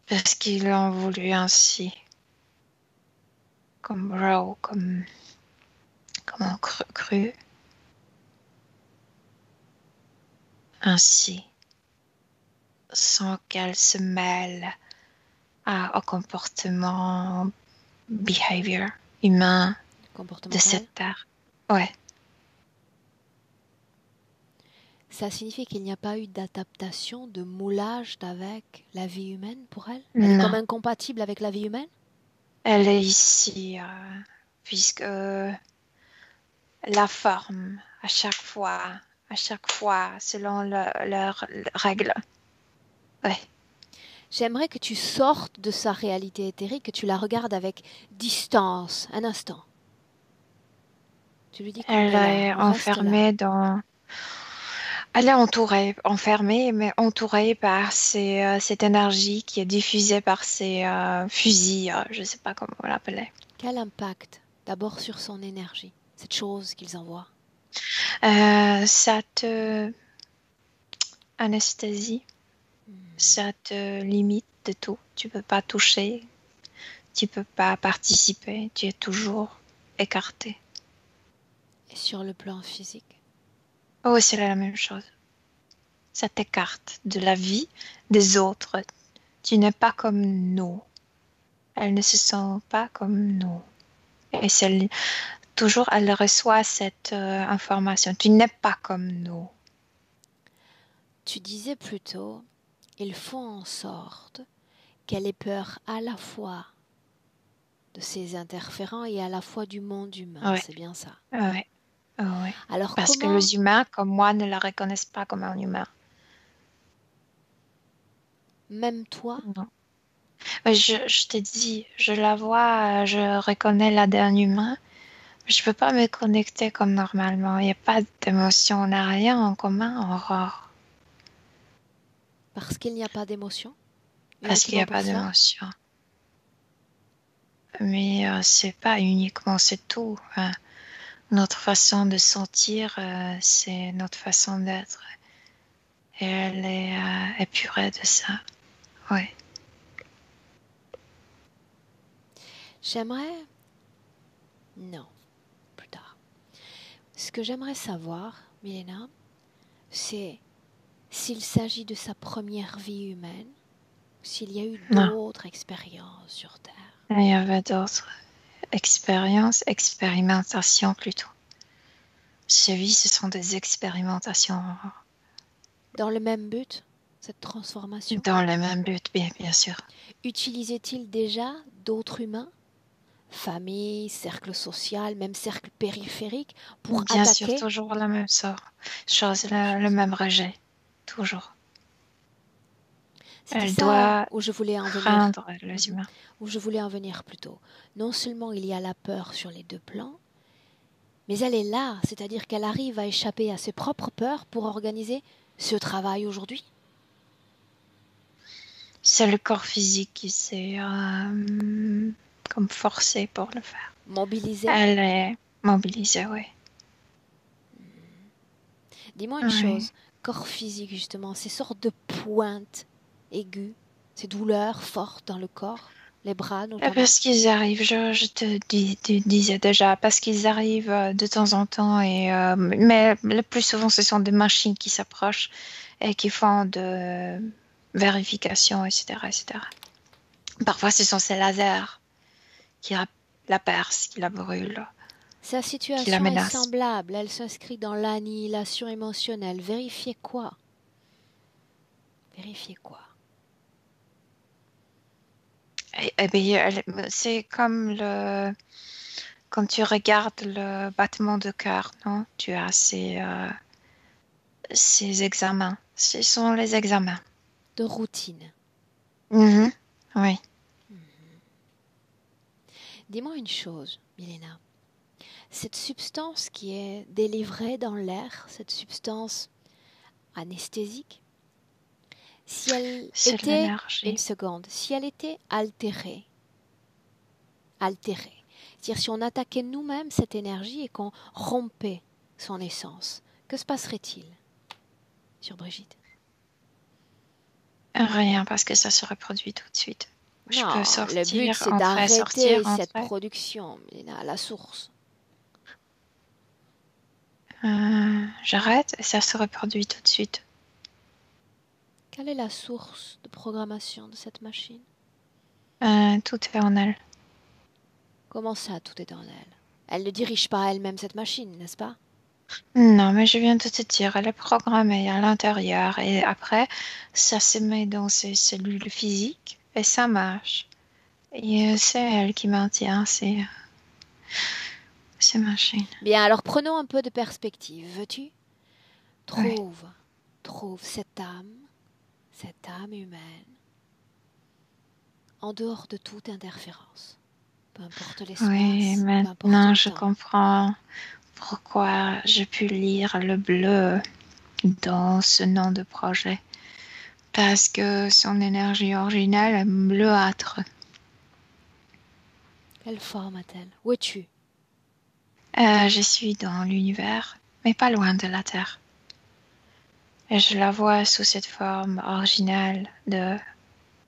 Parce qu'ils l'ont voulu ainsi. Comme raw, comme un cru. Ainsi. Sans qu'elle se mêle au comportement, behavior humain de Comportemental. cette terre. Ouais. Ça signifie qu'il n'y a pas eu d'adaptation, de moulage avec la vie humaine pour elle? Elle est comme Non. incompatible avec la vie humaine? Elle est ici, puisque la forme, à chaque fois, selon leurs règles. Ouais. J'aimerais que tu sortes de sa réalité éthérique, que tu la regardes avec distance, un instant. Tu lui dis qu'on Elle est là, est on reste là. enfermée dans... Elle est entourée, enfermée, mais entourée par cette énergie qui est diffusée par ces fusils, je ne sais pas comment on l'appelait. Quel impact d'abord sur son énergie, cette chose qu'ils envoient? Ça te anesthésie, ça te limite de tout. Tu peux pas toucher, tu peux pas participer, tu es toujours écarté. Et sur le plan physique? Oh, c'est la même chose. Ça t'écarte de la vie des autres. Tu n'es pas comme nous. Elle ne se sent pas comme nous. Et c'est toujours, elle reçoit cette information. Tu n'es pas comme nous. Tu disais plutôt, il faut en sorte qu'elle ait peur à la fois de ces interférents et à la fois du monde humain, Ouais, c'est bien ça. ouais, ouais. Alors Parce que comment, les humains, comme moi, ne la reconnaissent pas comme un humain. même toi, Non. Je t'ai dit, je la vois, je reconnais l'ADN humain. Je peux pas me connecter comme normalement. Il n'y a pas d'émotion, on n'a rien en commun, Aurore. parce qu'il n'y a pas d'émotion, Parce qu'il n'y uniquement a pour pas cela? d'émotion. Mais c'est pas uniquement, c'est tout. Hein. Notre façon de sentir, c'est notre façon d'être. Et elle est épurée de ça. Ouais. J'aimerais... Non, plus tard. Ce que j'aimerais savoir, Milena, c'est s'il s'agit de sa première vie humaine, ou s'il y a eu Non, d'autres expériences sur Terre. il y avait d'autres expériences, expérimentations plutôt. Ces vies, ce sont des expérimentations Dans le même but, cette transformation? dans le même but, bien sûr. Utilisait-il déjà d'autres humains, famille, cercle social, même cercle périphérique, pour Bien sûr, attaquer? toujours la même chose, Même le chose. même rejet. Toujours. C'était Elle ça doit où je voulais en venir. craindre les Mhm. humains. Où je voulais en venir plus tôt. Non seulement il y a la peur sur les deux plans, mais elle est là, c'est-à-dire qu'elle arrive à échapper à ses propres peurs pour organiser ce travail aujourd'hui. C'est le corps physique qui s'est comme forcé pour le faire. Mobilisée. Elle est mobilisée, oui. Dis-moi une Oui. chose, corps physique justement, ces sortes de pointes aiguës, ces douleurs fortes dans le corps, les bras notamment. Parce qu'ils arrivent, je te disais déjà, parce qu'ils arrivent de temps en temps, mais le plus souvent, ce sont des machines qui s'approchent et qui font de vérification, etc., etc. Parfois, ce sont ces lasers qui la percent, qui la brûlent, Sa qui la situation est menacent. semblable, elle s'inscrit dans l'annihilation émotionnelle. Vérifiez quoi? Vérifiez quoi? Bien, c'est comme quand tu regardes le battement de cœur, non? Tu as ces examens. Ce sont les examens. De routine. Mhm. Oui. Dis-moi une chose, Milena. Cette substance qui est délivrée dans l'air, cette substance anesthésique, si elle C'est de était, une l'énergie. seconde, si elle était altérée, c'est-à-dire si on attaquait nous-mêmes cette énergie et qu'on rompait son essence, que se passerait-il sur Brigitte? Rien, parce que ça se reproduit tout de suite. Je peux Non, le but sortir, c'est entrer, sortir, d'arrêter cette entrer. production, Milena, à la source. J'arrête et ça se reproduit tout de suite. Quelle est la source de programmation de cette machine? Tout est en elle. Comment ça, tout est en elle? Elle ne dirige pas elle-même cette machine, n'est-ce pas? Non, mais je viens de te dire, elle est programmée à l'intérieur et après, ça se met dans ses cellules physiques et ça marche. Et c'est elle qui maintient ces machines. Bien, alors prenons un peu de perspective, veux-tu? Oui, Trouve cette âme humaine, en dehors de toute interférence. Peu importe oui, l'espace, peu importe maintenant le je temps. comprends pourquoi j'ai pu lire le bleu dans ce nom de projet. Parce que son énergie originale est bleuâtre. Quelle forme a-t-elle? Où es-tu? Je suis dans l'univers, mais pas loin de la Terre. Et je la vois sous cette forme originale de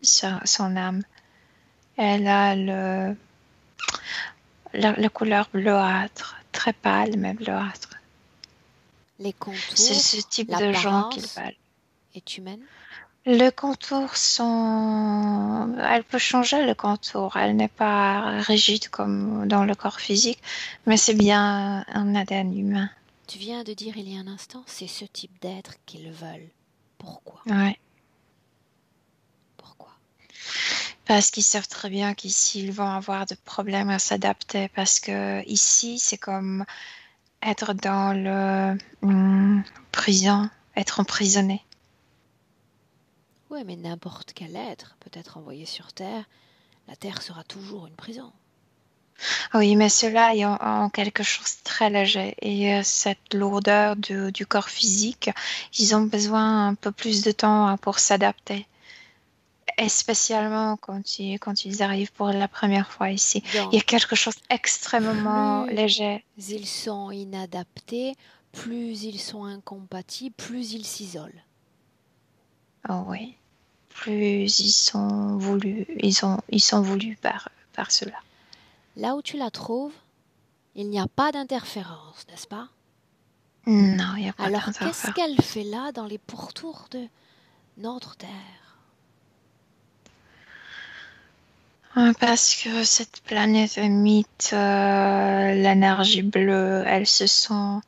son âme. Elle a la couleur bleuâtre, très pâle, mais bleuâtre. Les C'est contours, ce type de gens qu'ils l'apparence veulent. est humaine? Le contour sont... Elle peut changer le contour. Elle n'est pas rigide comme dans le corps physique, mais c'est bien un ADN humain. Tu viens de dire il y a un instant, c'est ce type d'être qu'ils veulent. Pourquoi? Ouais. Pourquoi? Parce qu'ils savent très bien qu'ici, ils vont avoir de problèmes à s'adapter. Parce que ici, c'est comme être dans le prison, être emprisonné. Oui, mais n'importe quel être peut être envoyé sur Terre. La Terre sera toujours une prison. Oui, mais ceux-là, ils ont quelque chose de très léger. Et cette lourdeur du corps physique, ils ont besoin un peu plus de temps pour s'adapter. Et spécialement quand ils arrivent pour la première fois ici. Donc, il y a quelque chose d'extrêmement plus léger. ils sont inadaptés, plus ils sont incompatibles, plus ils s'isolent. Oh oui. Plus ils sont voulus, ils sont voulus par cela. Là où tu la trouves, il n'y a pas d'interférence, n'est-ce pas? Non, il n'y a pas Alors, qu'est-ce d'interférence. qu'elle fait là dans les pourtours de notre Terre? Parce que cette planète émite l'énergie bleue, elles se sont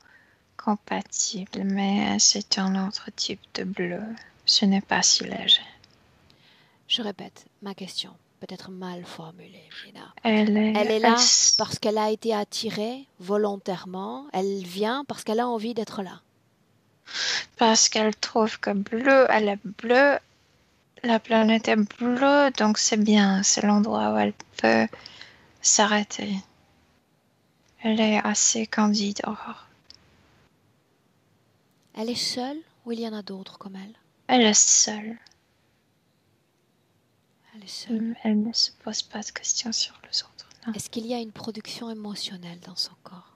compatibles, mais c'est un autre type de bleu. Ce n'est pas si léger. Je répète ma question, peut-être mal formulée, Lina. Elle Elle est là parce qu'elle a été attirée volontairement. Elle vient parce qu'elle a envie d'être là. Parce qu'elle trouve que bleu, elle est bleue, la planète est bleue, donc c'est bien, c'est l'endroit où elle peut s'arrêter. Elle est assez candide, Aurore. Elle est seule ou il y en a d'autres comme elle? Elle est seule. Elle est seule. Elle ne se pose pas de questions sur les autres. Non. Est-ce qu'il y a une production émotionnelle dans son corps?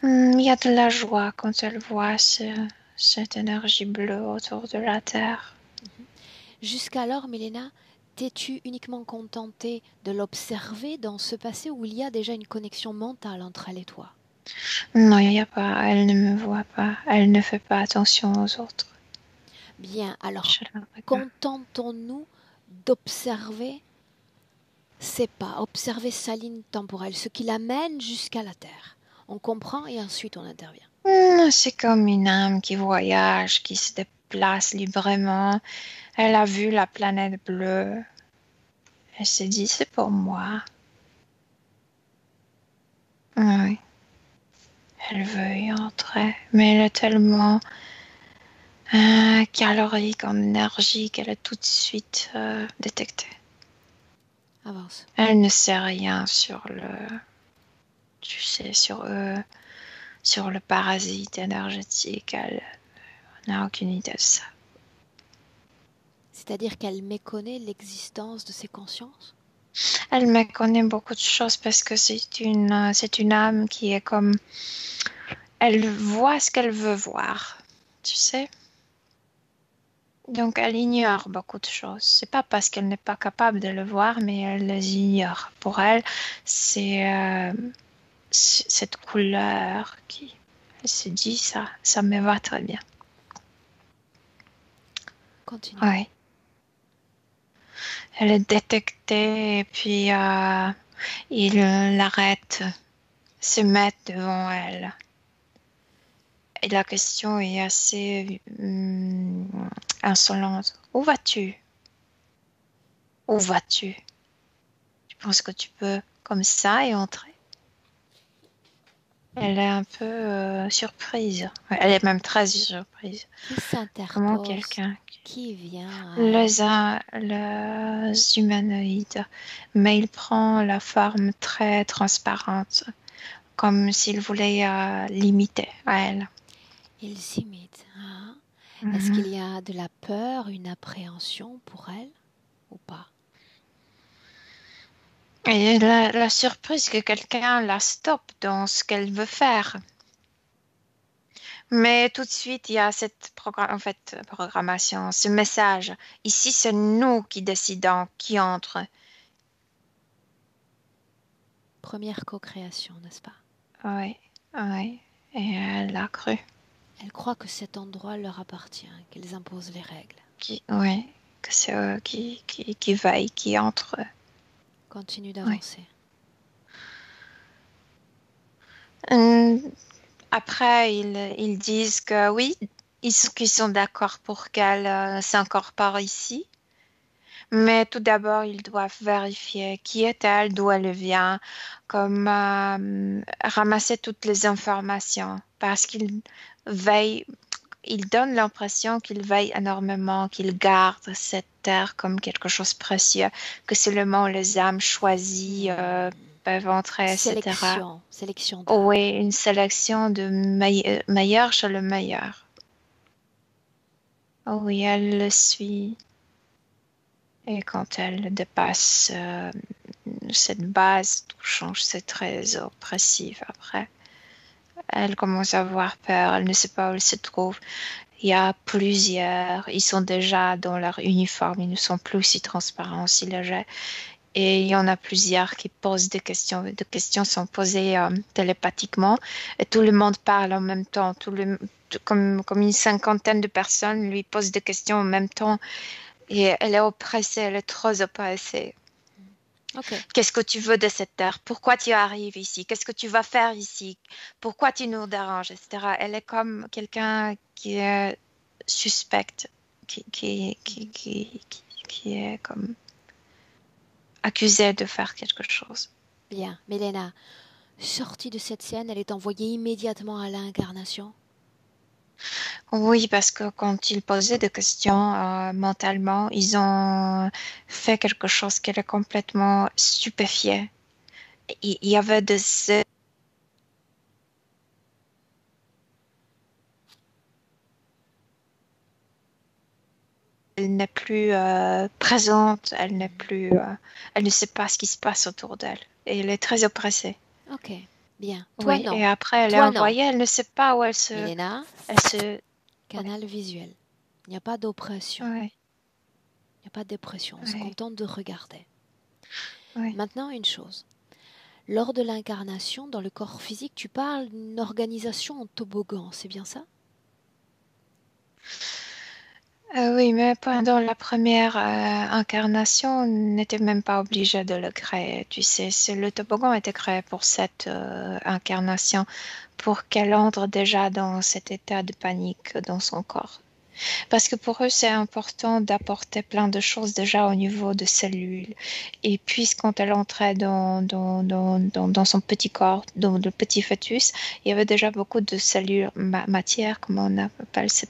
Il y a de la joie quand elle voit cette énergie bleue autour de la Terre. Jusqu'alors, Milena, t'es-tu uniquement contentée de l'observer dans ce passé où il y a déjà une connexion mentale entre elle et toi? Non, il n'y a pas. Elle ne me voit pas. Elle ne fait pas attention aux autres. Bien, alors, Je la regarde. contentons-nous d'observer ses pas, observer sa ligne temporelle, ce qui l'amène jusqu'à la Terre. On comprend et ensuite on intervient. C'est comme une âme qui voyage, qui se déplace librement. Elle a vu la planète bleue. Elle s'est dit, c'est pour moi. Oui. Elle veut y entrer, mais elle est tellement calorique en énergie qu'elle est tout de suite détectée. Avance. Elle ne sait rien sur sur le parasite énergétique. Elle n'a aucune idée de ça. C'est-à-dire qu'elle méconnaît l'existence de ses consciences? Elle méconnaît beaucoup de choses parce que c'est une âme qui est comme... Elle voit ce qu'elle veut voir, tu sais. Donc elle ignore beaucoup de choses. C'est pas parce qu'elle n'est pas capable de le voir, mais elle les ignore. Pour elle, c'est cette couleur qui... Elle se dit, ça me va très bien. Continue. Oui. Elle est détectée et puis il l'arrête, se met devant elle. Et la question est assez insolente. Où vas-tu? Où vas-tu? Tu penses que tu peux comme ça y entrer? Elle est un peu surprise. Elle est même très surprise. Qui Comment s'interpose? quelqu'un... Qui vient à Les humanoïdes, mais il prend la forme très transparente comme s'il voulait l'imiter à elle. Il s'imite. Hein? Est-ce Mhm. qu'il y a de la peur, une appréhension pour elle ou pas? Et la surprise que quelqu'un la stoppe dans ce qu'elle veut faire. Mais tout de suite, il y a cette programmation, ce message. Ici, c'est nous qui décidons qui entre. Première co-création, n'est-ce pas? Oui, oui. Et elle a cru. Elle croit que cet endroit leur appartient, qu'elles imposent les règles. Oui, que c'est eux qui veillent, qui entrent. Continue Oui. d'avancer. Hum, Après, ils disent que oui, qu'ils sont d'accord pour qu'elle s'incorpore ici. Mais tout d'abord, ils doivent vérifier qui est-elle, d'où elle vient, comme ramasser toutes les informations, parce qu'ils veillent, ils donnent l'impression qu'ils veillent énormément, qu'ils gardent cette terre comme quelque chose de précieux, que seulement les âmes choisies peuvent entrer, etc. Sélection d'âme. Oui, une sélection de meilleurs chez le meilleur. Oh oui, elle le suit. Et quand elle dépasse cette base, tout change, c'est très oppressif après. Elle commence à avoir peur, elle ne sait pas où elle se trouve. Il y a plusieurs, ils sont déjà dans leur uniforme, ils ne sont plus si transparents, si légers. Et il y en a plusieurs qui posent des questions. Des questions sont posées télépathiquement et tout le monde parle en même temps. Comme une cinquantaine de personnes lui posent des questions en même temps et elle est oppressée, elle est trop oppressée. Ok. Qu'est-ce que tu veux de cette terre? Pourquoi tu arrives ici? Qu'est-ce que tu vas faire ici? Pourquoi tu nous déranges, etc. Elle est comme quelqu'un qui est suspecte, qui est comme accusé de faire quelque chose. Bien. Mélena, sortie de cette scène, elle est envoyée immédiatement à l'incarnation. Oui, parce que quand ils posaient des questions mentalement, ils ont fait quelque chose qui est complètement stupéfié. Il y avait de ce elle n'est plus présente, elle ne sait pas ce qui se passe autour d'elle. Et elle est très oppressée. Ok. Bien. Toi, Oui, non. et après, elle est Toi, non. envoyée, elle ne sait pas où Mélena, elle se, ouais, canal visuel. Il n'y a pas d'oppression. ouais, Il n'y a pas de dépression. On se ouais, contente de regarder. ouais. Maintenant, une chose. Lors de l'incarnation, dans le corps physique, tu parles d'une organisation en toboggan, c'est bien ça? Oui, mais pendant la première incarnation, on n'était même pas obligé de le créer. Tu sais, le toboggan était créé pour cette incarnation, pour qu'elle entre déjà dans cet état de panique dans son corps. Parce que pour eux, c'est important d'apporter plein de choses déjà au niveau de cellules. Et puis, quand elle entrait dans son petit corps, dans le petit fœtus, il y avait déjà beaucoup de cellules matière, comment on appelle ces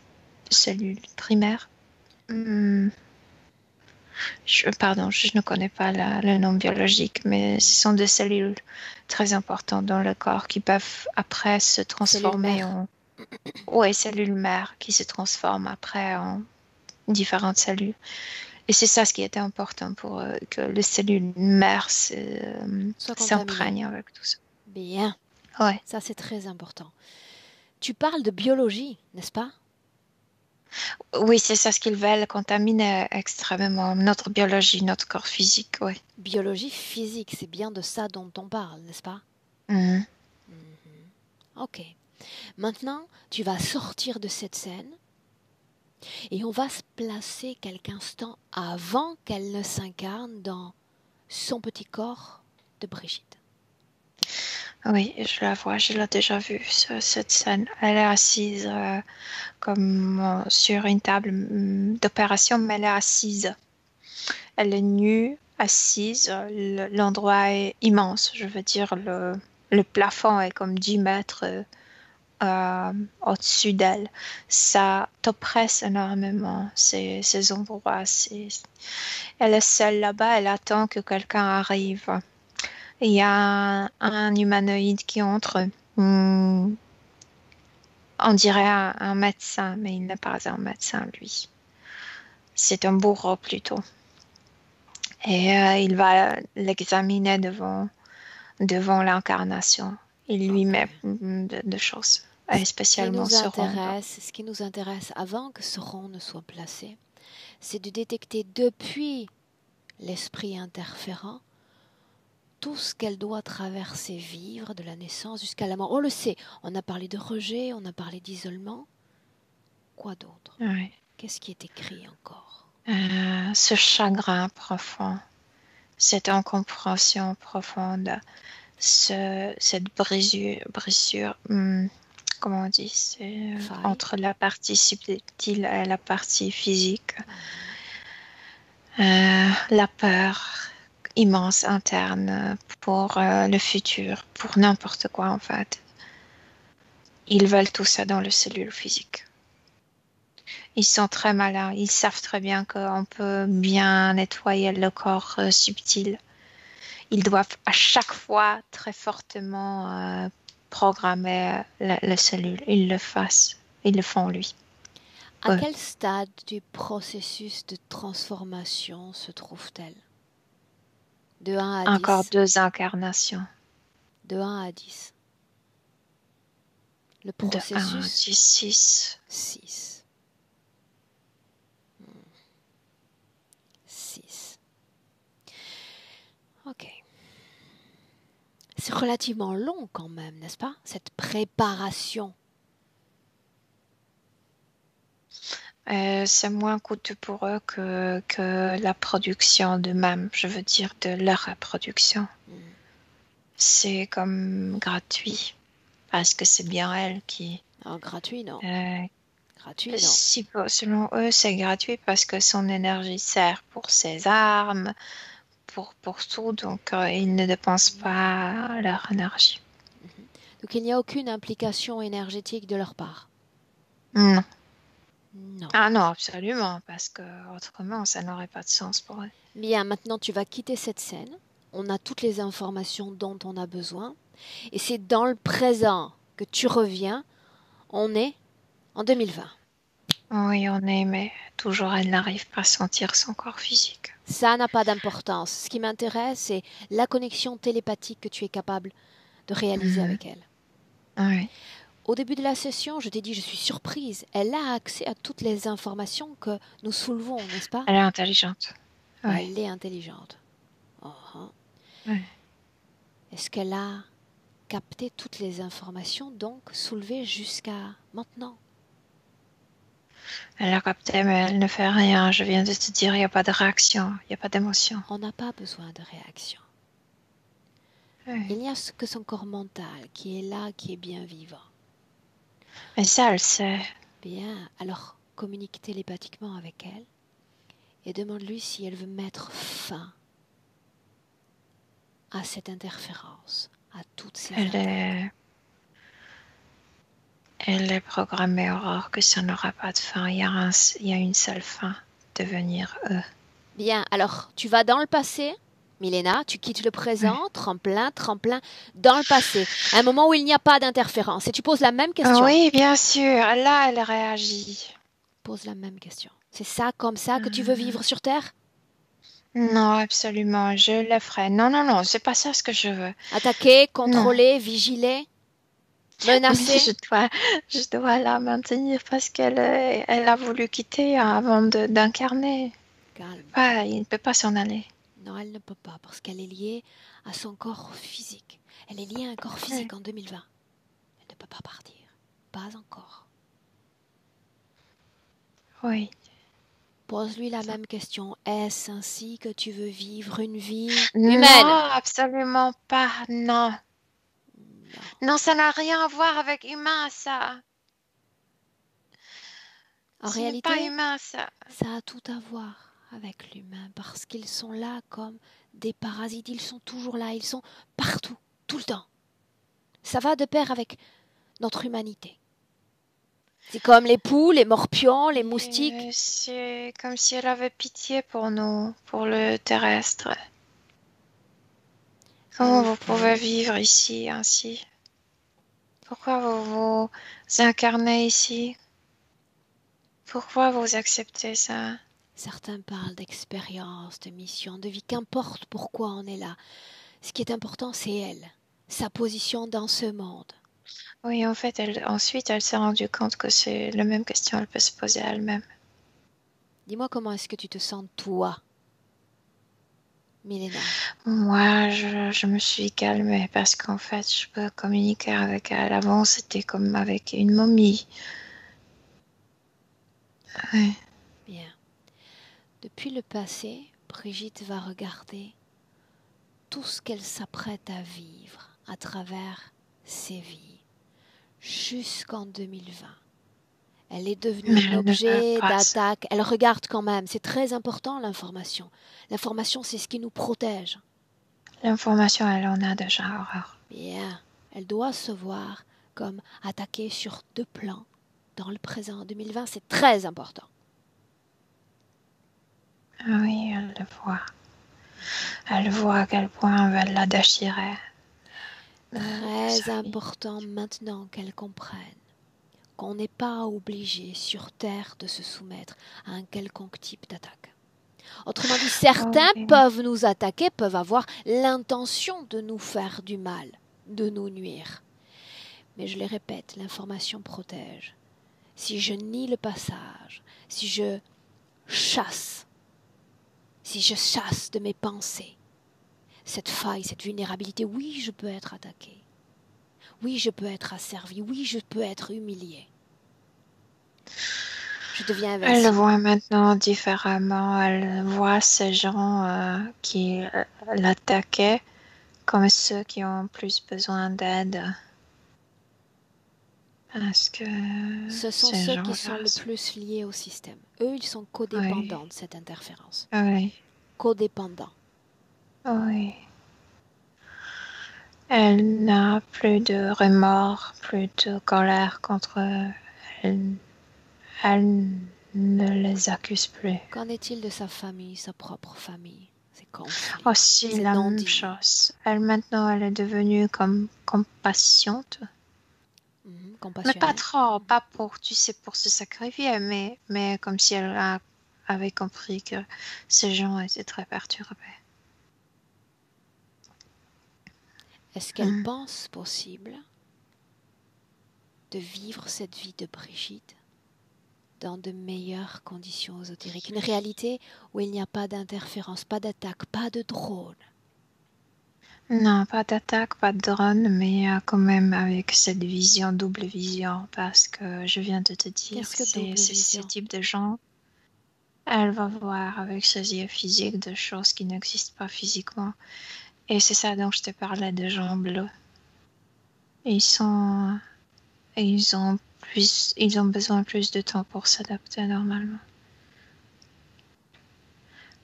cellules primaires. Hmm, pardon, je ne connais pas le nom biologique, mais ce sont des cellules très importantes dans le corps qui peuvent après se Cellule transformer mère. en... Ouais, cellules mères qui se transforment après en différentes cellules. Et c'est ça ce qui était important pour que les cellules mères Soit contaminé. s'imprègnent avec tout ça. Bien. Ouais. Ça, c'est très important. Tu parles de biologie, n'est-ce pas? Oui, c'est ça ce qu'ils veulent contaminer extrêmement notre biologie, notre corps physique, oui. Biologie physique, c'est bien de ça dont on parle, n'est-ce pas? Mhm. Ok. Maintenant, tu vas sortir de cette scène et on va se placer quelques instants avant qu'elle ne s'incarne dans son petit corps de Brigitte. Oui, je la vois, je l'ai déjà vue, cette scène. Elle est assise comme sur une table d'opération, mais elle est assise. Elle est nue, assise. L'endroit est immense. Je veux dire, le plafond est comme 10 mètres au-dessus d'elle. Ça t'oppresse énormément, ces endroits. Elle est seule là-bas, elle attend que quelqu'un arrive. il y a un humanoïde qui entre. On dirait un médecin, mais il n'est pas un médecin, lui. C'est un bourreau plutôt. Et il va l'examiner devant l'incarnation. Il lui met de choses, spécialement ce rond. Ce qui nous intéresse avant que ce rond ne soit placé, c'est de détecter depuis l'esprit interférent tout ce qu'elle doit traverser, vivre de la naissance jusqu'à la mort. On le sait, on a parlé de rejet, on a parlé d'isolement. Quoi d'autre? Oui. Qu'est-ce qui est écrit encore? Ce chagrin profond, cette incompréhension profonde, cette brisure, comment on dit, c'est entre la partie subtile et la partie physique. La peur immense interne pour le futur, pour n'importe quoi en fait. Ils veulent tout ça dans le cellule physique. Ils sont très malins, ils savent très bien qu'on peut bien nettoyer le corps subtil. Ils doivent à chaque fois très fortement programmer la cellule. Ils le font lui. À quel stade du processus de transformation se trouve-t-elle? De 1 à 10. Encore 2 incarnations. De 1 à 10. Le processus. De 1 à 10, 6. 6. 6. Ok. C'est relativement long quand même, n'est-ce pas? Cette préparation. C'est moins coûteux pour eux que la production d'eux-mêmes, je veux dire de leur reproduction. C'est comme gratuit, parce que c'est bien elle qui... gratuit, non. Gratuit, non. Si, selon eux, c'est gratuit parce que son énergie sert pour ses armes, pour tout, donc ils ne dépensent pas leur énergie. Donc il n'y a aucune implication énergétique de leur part? Non. Non. Ah non, absolument, parce que autrement, ça n'aurait pas de sens pour eux. Bien, maintenant tu vas quitter cette scène. On a toutes les informations dont on a besoin. Et c'est dans le présent que tu reviens. On est en 2020. Oui, on est, mais toujours elle n'arrive pas à sentir son corps physique. Ça n'a pas d'importance. Ce qui m'intéresse, c'est la connexion télépathique que tu es capable de réaliser avec elle. Oui. Au début de la session, je t'ai dit, je suis surprise. Elle a accès à toutes les informations que nous soulevons, n'est-ce pas? Elle est intelligente. Oui. Elle est intelligente. Oui. Est-ce qu'elle a capté toutes les informations, donc soulevées jusqu'à maintenant? Elle a capté, mais elle ne fait rien. Je viens de te dire, il n'y a pas de réaction, il n'y a pas d'émotion. On n'a pas besoin de réaction. Oui. Il n'y a que son corps mental qui est là, qui est bien vivant. Mais ça, elle sait. Bien, alors communique télépathiquement avec elle et demande-lui si elle veut mettre fin à cette interférence, à toutes ces attaques. Elle est programmée, Aurore, que ça n'aura pas de fin. Il y a une seule fin, devenir eux. Bien, alors tu vas dans le passé, Milena, tu quittes le présent, tremplin, dans le passé, à un moment où il n'y a pas d'interférence, et tu poses la même question. Oui, bien sûr, là elle réagit. Pose la même question. C'est ça, comme ça, que tu veux vivre sur Terre? Non, absolument, je le ferai. Non, c'est pas ça ce que je veux. Attaquer, contrôler, vigiler, menacer? Oui, je dois la maintenir parce qu'elle a voulu quitter avant d'incarner. Calme. Il ne peut pas s'en aller. Non, elle ne peut pas parce qu'elle est liée à son corps physique. Elle est liée à un corps physique en 2020. Elle ne peut pas partir. Pas encore. Oui. Pose-lui la même question. Est-ce ainsi que tu veux vivre une vie humaine? Non, absolument pas. Non, ça n'a rien à voir avec humain, ça. En Ce réalité, n'est pas humain, ça. Ça a tout à voir avec l'humain parce qu'ils sont là comme des parasites. Ils sont toujours là. Ils sont partout, tout le temps. Ça va de pair avec notre humanité. C'est comme les poules, les morpions, les moustiques. C'est comme si elle avait pitié pour nous, pour le terrestre. Comment vous pouvez vivre ici ainsi? Pourquoi vous vous incarnez ici? Pourquoi vous acceptez ça? Certains parlent d'expérience, de mission, de vie, qu'importe pourquoi on est là. Ce qui est important, c'est elle, sa position dans ce monde. Oui, en fait, ensuite, elle s'est rendue compte que c'est la même question, elle peut se poser à elle-même. Dis-moi comment est-ce que tu te sens toi, Milena? Moi, je me suis calmée parce qu'en fait, je peux communiquer avec elle. Avant, c'était comme avec une momie. Ouais. Bien. Depuis le passé, Brigitte va regarder tout ce qu'elle s'apprête à vivre à travers ses vies jusqu'en 2020. Elle est devenue Mais un elle ne veut objet pas ça. d'attaque. Elle regarde quand même. C'est très important l'information. L'information, c'est ce qui nous protège. L'information, elle en a déjà horreur. Bien. Elle doit se voir comme attaquée sur 2 plans. Dans le présent 2020, c'est très important. Ah oui, elle le voit. Elle voit à quel point elle la déchirait. Très important maintenant qu'elle comprenne qu'on n'est pas obligé sur Terre de se soumettre à un quelconque type d'attaque. Autrement dit, certains peuvent nous attaquer, peuvent avoir l'intention de nous faire du mal, de nous nuire. Mais je le répète, l'information protège. Si je nie le passage, si je chasse de mes pensées cette faille, cette vulnérabilité, oui, je peux être attaqué. Oui, je peux être asservi. Oui, je peux être humilié. Je deviens invincible. Elle le voit maintenant différemment. Elle voit ces gens qui l'attaquaient comme ceux qui ont plus besoin d'aide. Parce que ce sont ces ceux qui gens-là sont le plus liés au système. Eux, ils sont codépendants de cette interférence. Oui. Codépendants. Oui. Elle n'a plus de remords, plus de colère contre elle. Elle ne les accuse plus. Qu'en est-il de sa famille, sa propre famille? Ses conflits, Aussi ses la même non-dits. chose. Elle maintenant, elle est devenue comme compatiente. Mais pas trop, pas pour, tu sais, pour se sacrifier, mais comme si elle avait compris que ces gens étaient très perturbés. Est-ce qu'elle pense possible de vivre cette vie de Brigitte dans de meilleures conditions ésotériques? Une réalité où il n'y a pas d'interférence, pas d'attaque, pas de drone. Non, pas d'attaque, pas de drone, mais quand même avec cette vision, double vision, parce que je viens de te dire, c'est ce type de gens. Elle va voir avec ses yeux physiques des choses qui n'existent pas physiquement. Et c'est ça dont je te parlais de gens bleus. Ils ont besoin plus de temps pour s'adapter normalement.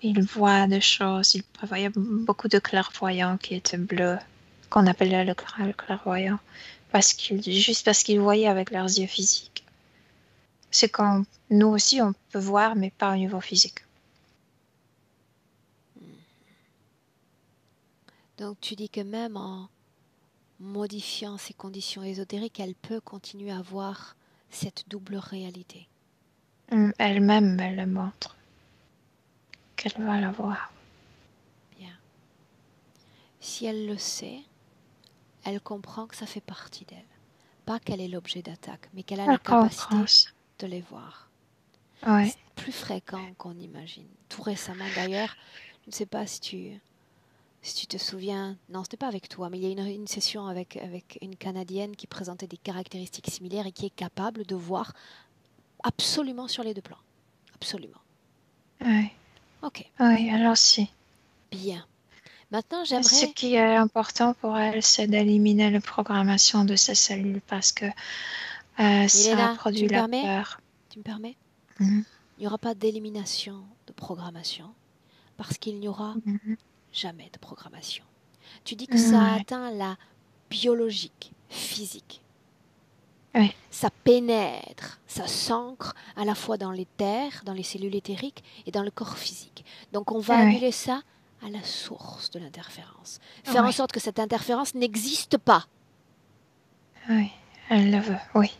Ils voient des choses, il y a beaucoup de clairvoyants qui étaient bleus, qu'on appelait le clairvoyant, juste parce qu'ils voyaient avec leurs yeux physiques. C'est quand nous aussi on peut voir, mais pas au niveau physique. Donc tu dis que même en modifiant ces conditions ésotériques, elle peut continuer à voir cette double réalité. Elle-même, elle le montre. Qu'elle va la voir. Bien. Si elle le sait, elle comprend que ça fait partie d'elle. Pas qu'elle est l'objet d'attaque, mais qu'elle a la capacité de les voir. Ouais. C'est plus fréquent qu'on imagine. Tout récemment d'ailleurs, je ne sais pas si tu te souviens, non, c'était pas avec toi, mais il y a une session avec une Canadienne qui présentait des caractéristiques similaires et qui est capable de voir absolument sur les 2 plans. Absolument. Oui. Ok. Oui, elle aussi. Bien. Maintenant, j'aimerais... Ce qui est important pour elle, c'est d'éliminer la programmation de ses cellules parce que ça produit la peur. Tu me permets? Il n'y aura pas d'élimination de programmation parce qu'il n'y aura jamais de programmation. Tu dis que ça atteint la biologique, physique. Oui. Ça pénètre, ça s'ancre à la fois dans les terres, dans les cellules éthériques et dans le corps physique. Donc on va annuler ça à la source de l'interférence. Faire en sorte que cette interférence n'existe pas. Oui, elle le veut, oui.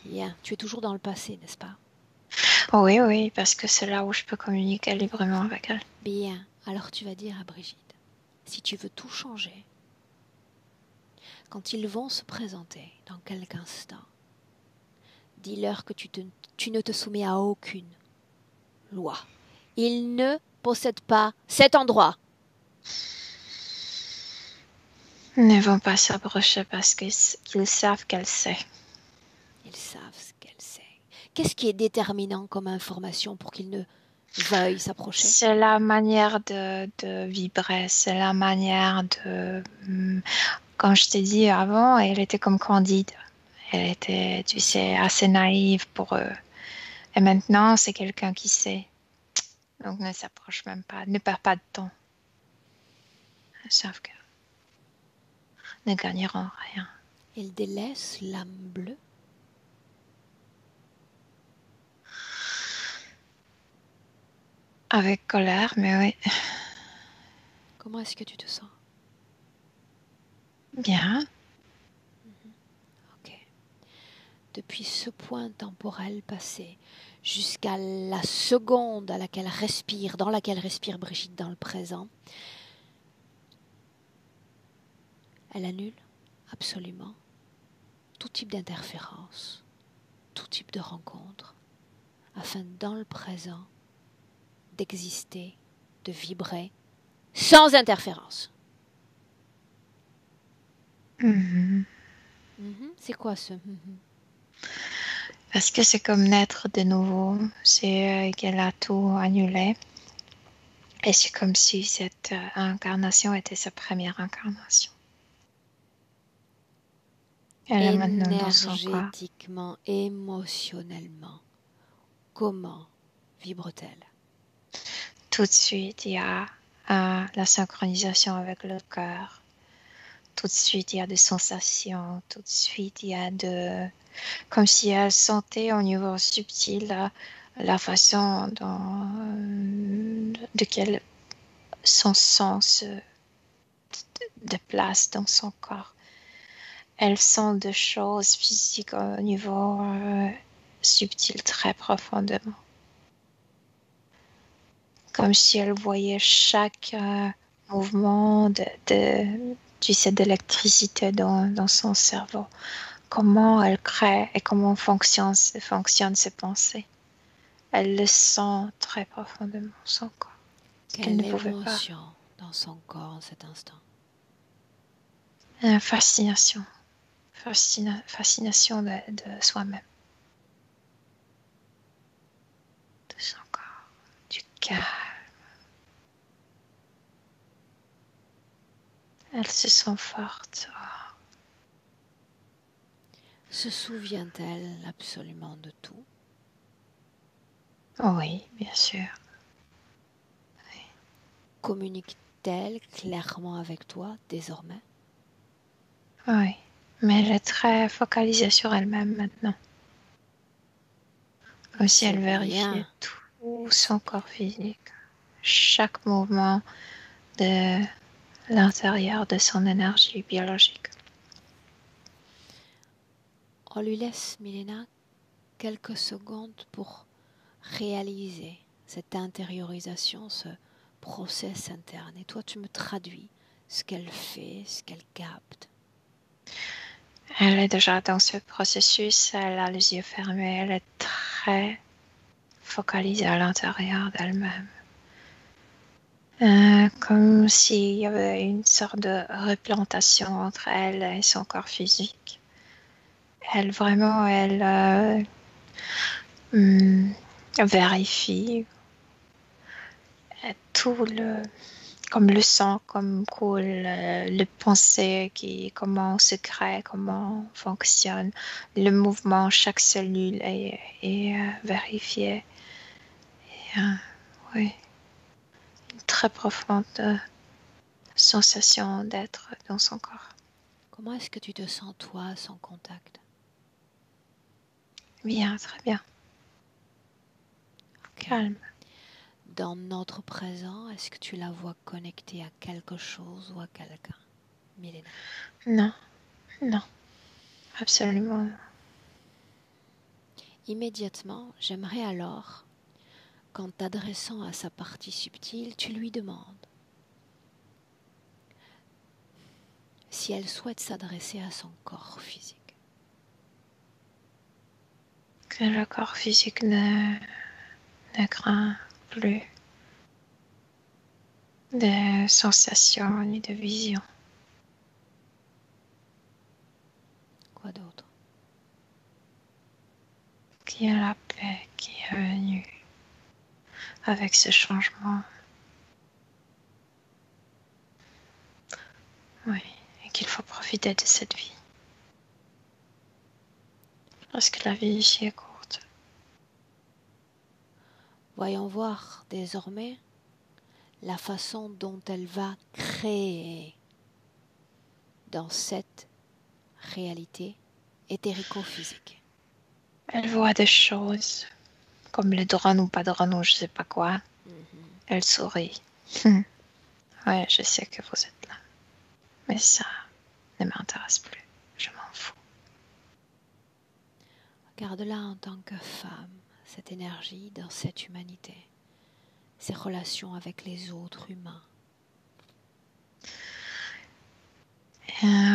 Bien, tu es toujours dans le passé, n'est-ce pas? Oui, oui, parce que c'est là où je peux communiquer librement avec elle. Bien, alors tu vas dire à Brigitte, si tu veux tout changer, quand ils vont se présenter dans quelques instants, dis-leur que tu ne te soumets à aucune loi. Ils ne possèdent pas cet endroit. Ils ne vont pas s'approcher parce qu'ils savent qu'elle sait. Ils savent ce qu'elle sait. Qu'est-ce qui est déterminant comme information pour qu'ils ne veuillent s'approcher? C'est la manière de vibrer, c'est la manière de... Comme je t'ai dit avant, elle était comme Candide. Elle était, tu sais, assez naïve pour eux. Et maintenant, c'est quelqu'un qui sait. Donc ne s'approche même pas, ne perd pas de temps. Ils savent que ne gagneront rien. Ils délaissent l'âme bleue. Avec colère, mais oui. Comment est-ce que tu te sens? Bien. Ok. Depuis ce point temporel passé jusqu'à la seconde dans laquelle respire Brigitte dans le présent, elle annule absolument tout type d'interférence, tout type de rencontre, afin dans le présent d'exister, de vibrer, sans interférence. C'est quoi ce Parce que c'est comme naître de nouveau. C'est qu'elle a tout annulé. Et c'est comme si cette incarnation était sa première incarnation. Elle est maintenant dans son corps. énergétiquement, émotionnellement, comment vibre-t-elle? Tout de suite, il y a la synchronisation avec le cœur. Tout de suite, il y a des sensations. Tout de suite, il y a comme si elle sentait au niveau subtil la façon de quel son sang se déplace dans son corps. Elle sent des choses physiques au niveau subtil très profondément. Comme si elle voyait chaque mouvement tu sais, d'électricité dans son cerveau. Comment elle crée et comment fonctionnent ses pensées. Elle le sent très profondément, son corps. Quelle émotion dans son corps en cet instant? Fascination. Fascination de soi-même. De son corps. Du calme. Elle se sent forte. Se souvient-elle absolument de tout? Oui, bien sûr. Oui. Communique-t-elle clairement avec toi désormais? Oui, mais elle est très focalisée sur elle-même maintenant. Comme si elle vérifiait tout son corps physique. Chaque mouvement de l'intérieur de son énergie biologique. On lui laisse, Milena, quelques secondes pour réaliser cette intériorisation, ce process interne. Et toi, tu me traduis ce qu'elle fait, ce qu'elle capte. Elle est déjà dans ce processus, elle a les yeux fermés, elle est très focalisée à l'intérieur d'elle-même. Comme s'il y avait une sorte de replantation entre elle et son corps physique. Elle vérifie tout comme le sang, comme coule, le pensée, comment se crée, comment fonctionne, le mouvement, chaque cellule est vérifiée. Et, oui, une très profonde sensation d'être dans son corps. Comment est-ce que tu te sens, toi, sans contact? Bien, très bien. Okay. Calme. Dans notre présent, est-ce que tu la vois connectée à quelque chose ou à quelqu'un, Milena? Non, non, absolument non. Immédiatement, j'aimerais alors qu'en t'adressant à sa partie subtile, tu lui demandes si elle souhaite s'adresser à son corps physique. Que le corps physique ne craint plus de sensations ni de visions. Quoi d'autre? Qu'il y a la paix qui est venue avec ce changement. Oui, et qu'il faut profiter de cette vie. Parce que la vie ici est courte. Voyons voir désormais la façon dont elle va créer dans cette réalité éthérico-physique. Elle voit des choses, comme le drone ou pas drone ou je sais pas quoi. Elle sourit. Ouais, je sais que vous êtes là. Mais ça ne m'intéresse plus. Je m'en fous. Regarde-la en tant que femme, cette énergie dans cette humanité, ses relations avec les autres humains.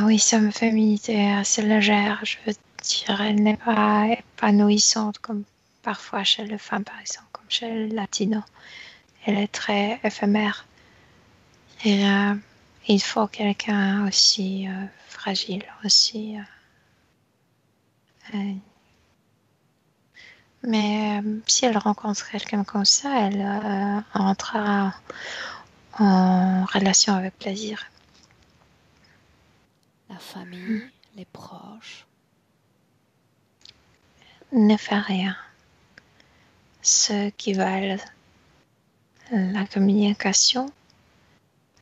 Oui, sa féminité est assez légère. Je veux dire, elle n'est pas épanouissante comme parfois chez les femmes, par exemple, comme chez les latinos. Elle est très éphémère. Et il faut quelqu'un aussi fragile, aussi. Mais si elle rencontre quelqu'un comme ça, elle entrera en relation avec plaisir. La famille, les proches. Ne fait rien. Ceux qui veulent la communication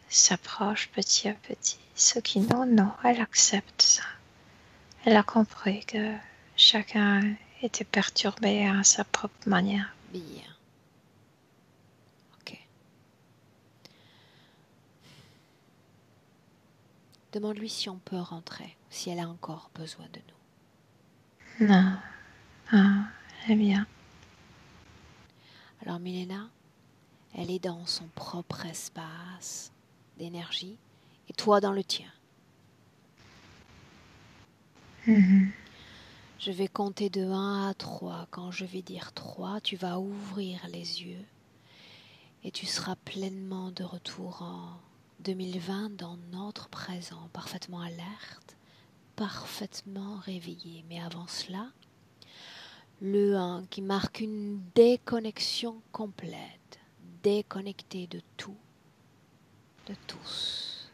s'approchent petit à petit. Ceux qui non, elle accepte ça. Elle a compris que chacun était perturbé à sa propre manière. Bien. Ok. Demande-lui si on peut rentrer, si elle a encore besoin de nous. Non, elle est bien. Alors Milena, elle est dans son propre espace d'énergie et toi dans le tien. Je vais compter de 1 à 3. Quand je vais dire 3, tu vas ouvrir les yeux et tu seras pleinement de retour en 2020 dans notre présent, parfaitement alerte, parfaitement réveillé. Mais avant cela, le 1 qui marque une déconnexion complète, déconnecté de tout, de tous.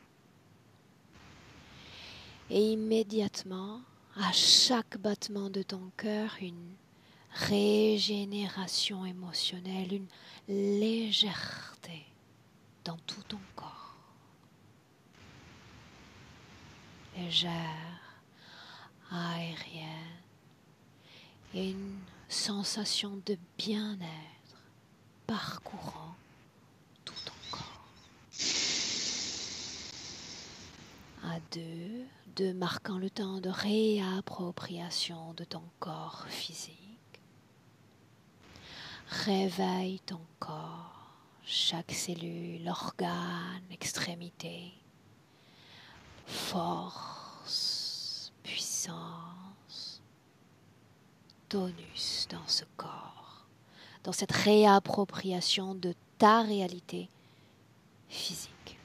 Et immédiatement, à chaque battement de ton cœur, une régénération émotionnelle, une légèreté dans tout ton corps. Légère, aérienne, et une sensation de bien-être parcourant tout ton corps. À 2 marquant le temps de réappropriation de ton corps physique. Réveille ton corps, chaque cellule, organe, extrémité. Force, puissance, tonus dans ce corps, dans cette réappropriation de ta réalité physique.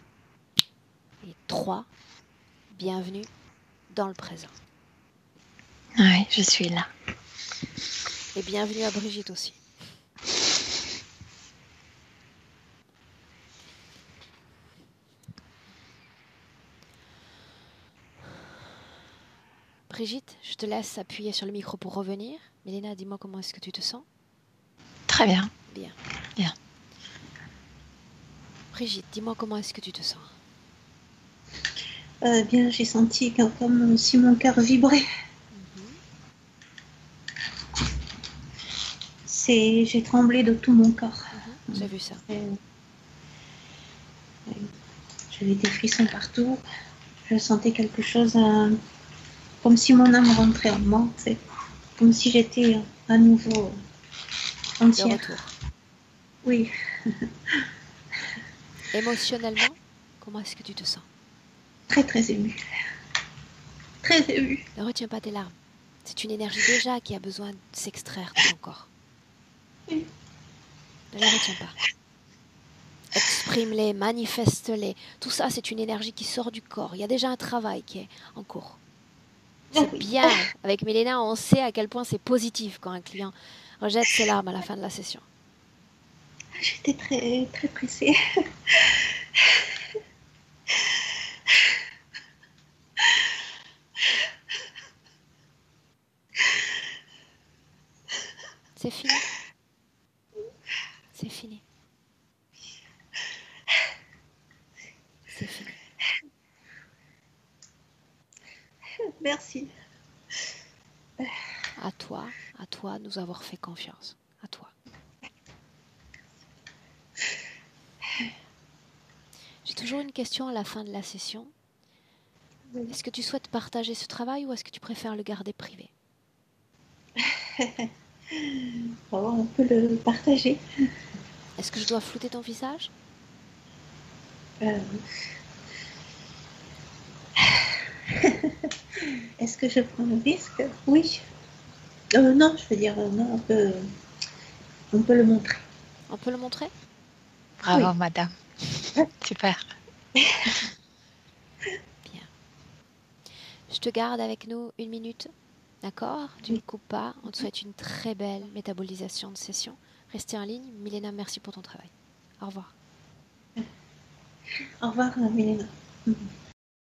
Et 3, bienvenue dans le présent. Oui, je suis là. Et bienvenue à Brigitte aussi. Brigitte, je te laisse appuyer sur le micro pour revenir. Milena, dis-moi comment est-ce que tu te sens? Très bien. Bien. Bien. Brigitte, dis-moi comment est-ce que tu te sens? Bien, j'ai senti comme si mon cœur vibrait. J'ai tremblé de tout mon corps. J'ai vu ça. J'avais des frissons partout. Je sentais quelque chose, comme si mon âme rentrait en moi, en fait. Comme si j'étais à nouveau De entière. retour. Oui. Émotionnellement, comment est-ce que tu te sens? Très, très émue. Très émue. Ne retiens pas tes larmes. C'est une énergie déjà qui a besoin de s'extraire de ton corps. Oui. Ne les retiens pas. Exprime-les, manifeste-les. Tout ça, c'est une énergie qui sort du corps. Il y a déjà un travail qui est en cours. C'est bien. Avec Milena, on sait à quel point c'est positif quand un client rejette ses larmes à la fin de la session. J'étais très, très pressée. C'est fini. C'est fini. C'est fini. Merci. À toi de nous avoir fait confiance. À toi. J'ai toujours une question à la fin de la session. Oui. Est-ce que tu souhaites partager ce travail ou est-ce que tu préfères le garder privé? On peut le partager. Est-ce que je dois flouter ton visage? Est-ce que je prends le risque? Oui. Non, je veux dire, non, on peut le montrer. On peut le montrer? Bravo, Oui. madame. Super. Bien. Je te garde avec nous 1 minute. D'accord? Tu ne coupes pas. On te souhaite une très belle métabolisation de session. Restez en ligne. Milena, merci pour ton travail. Au revoir. Au revoir, Milena.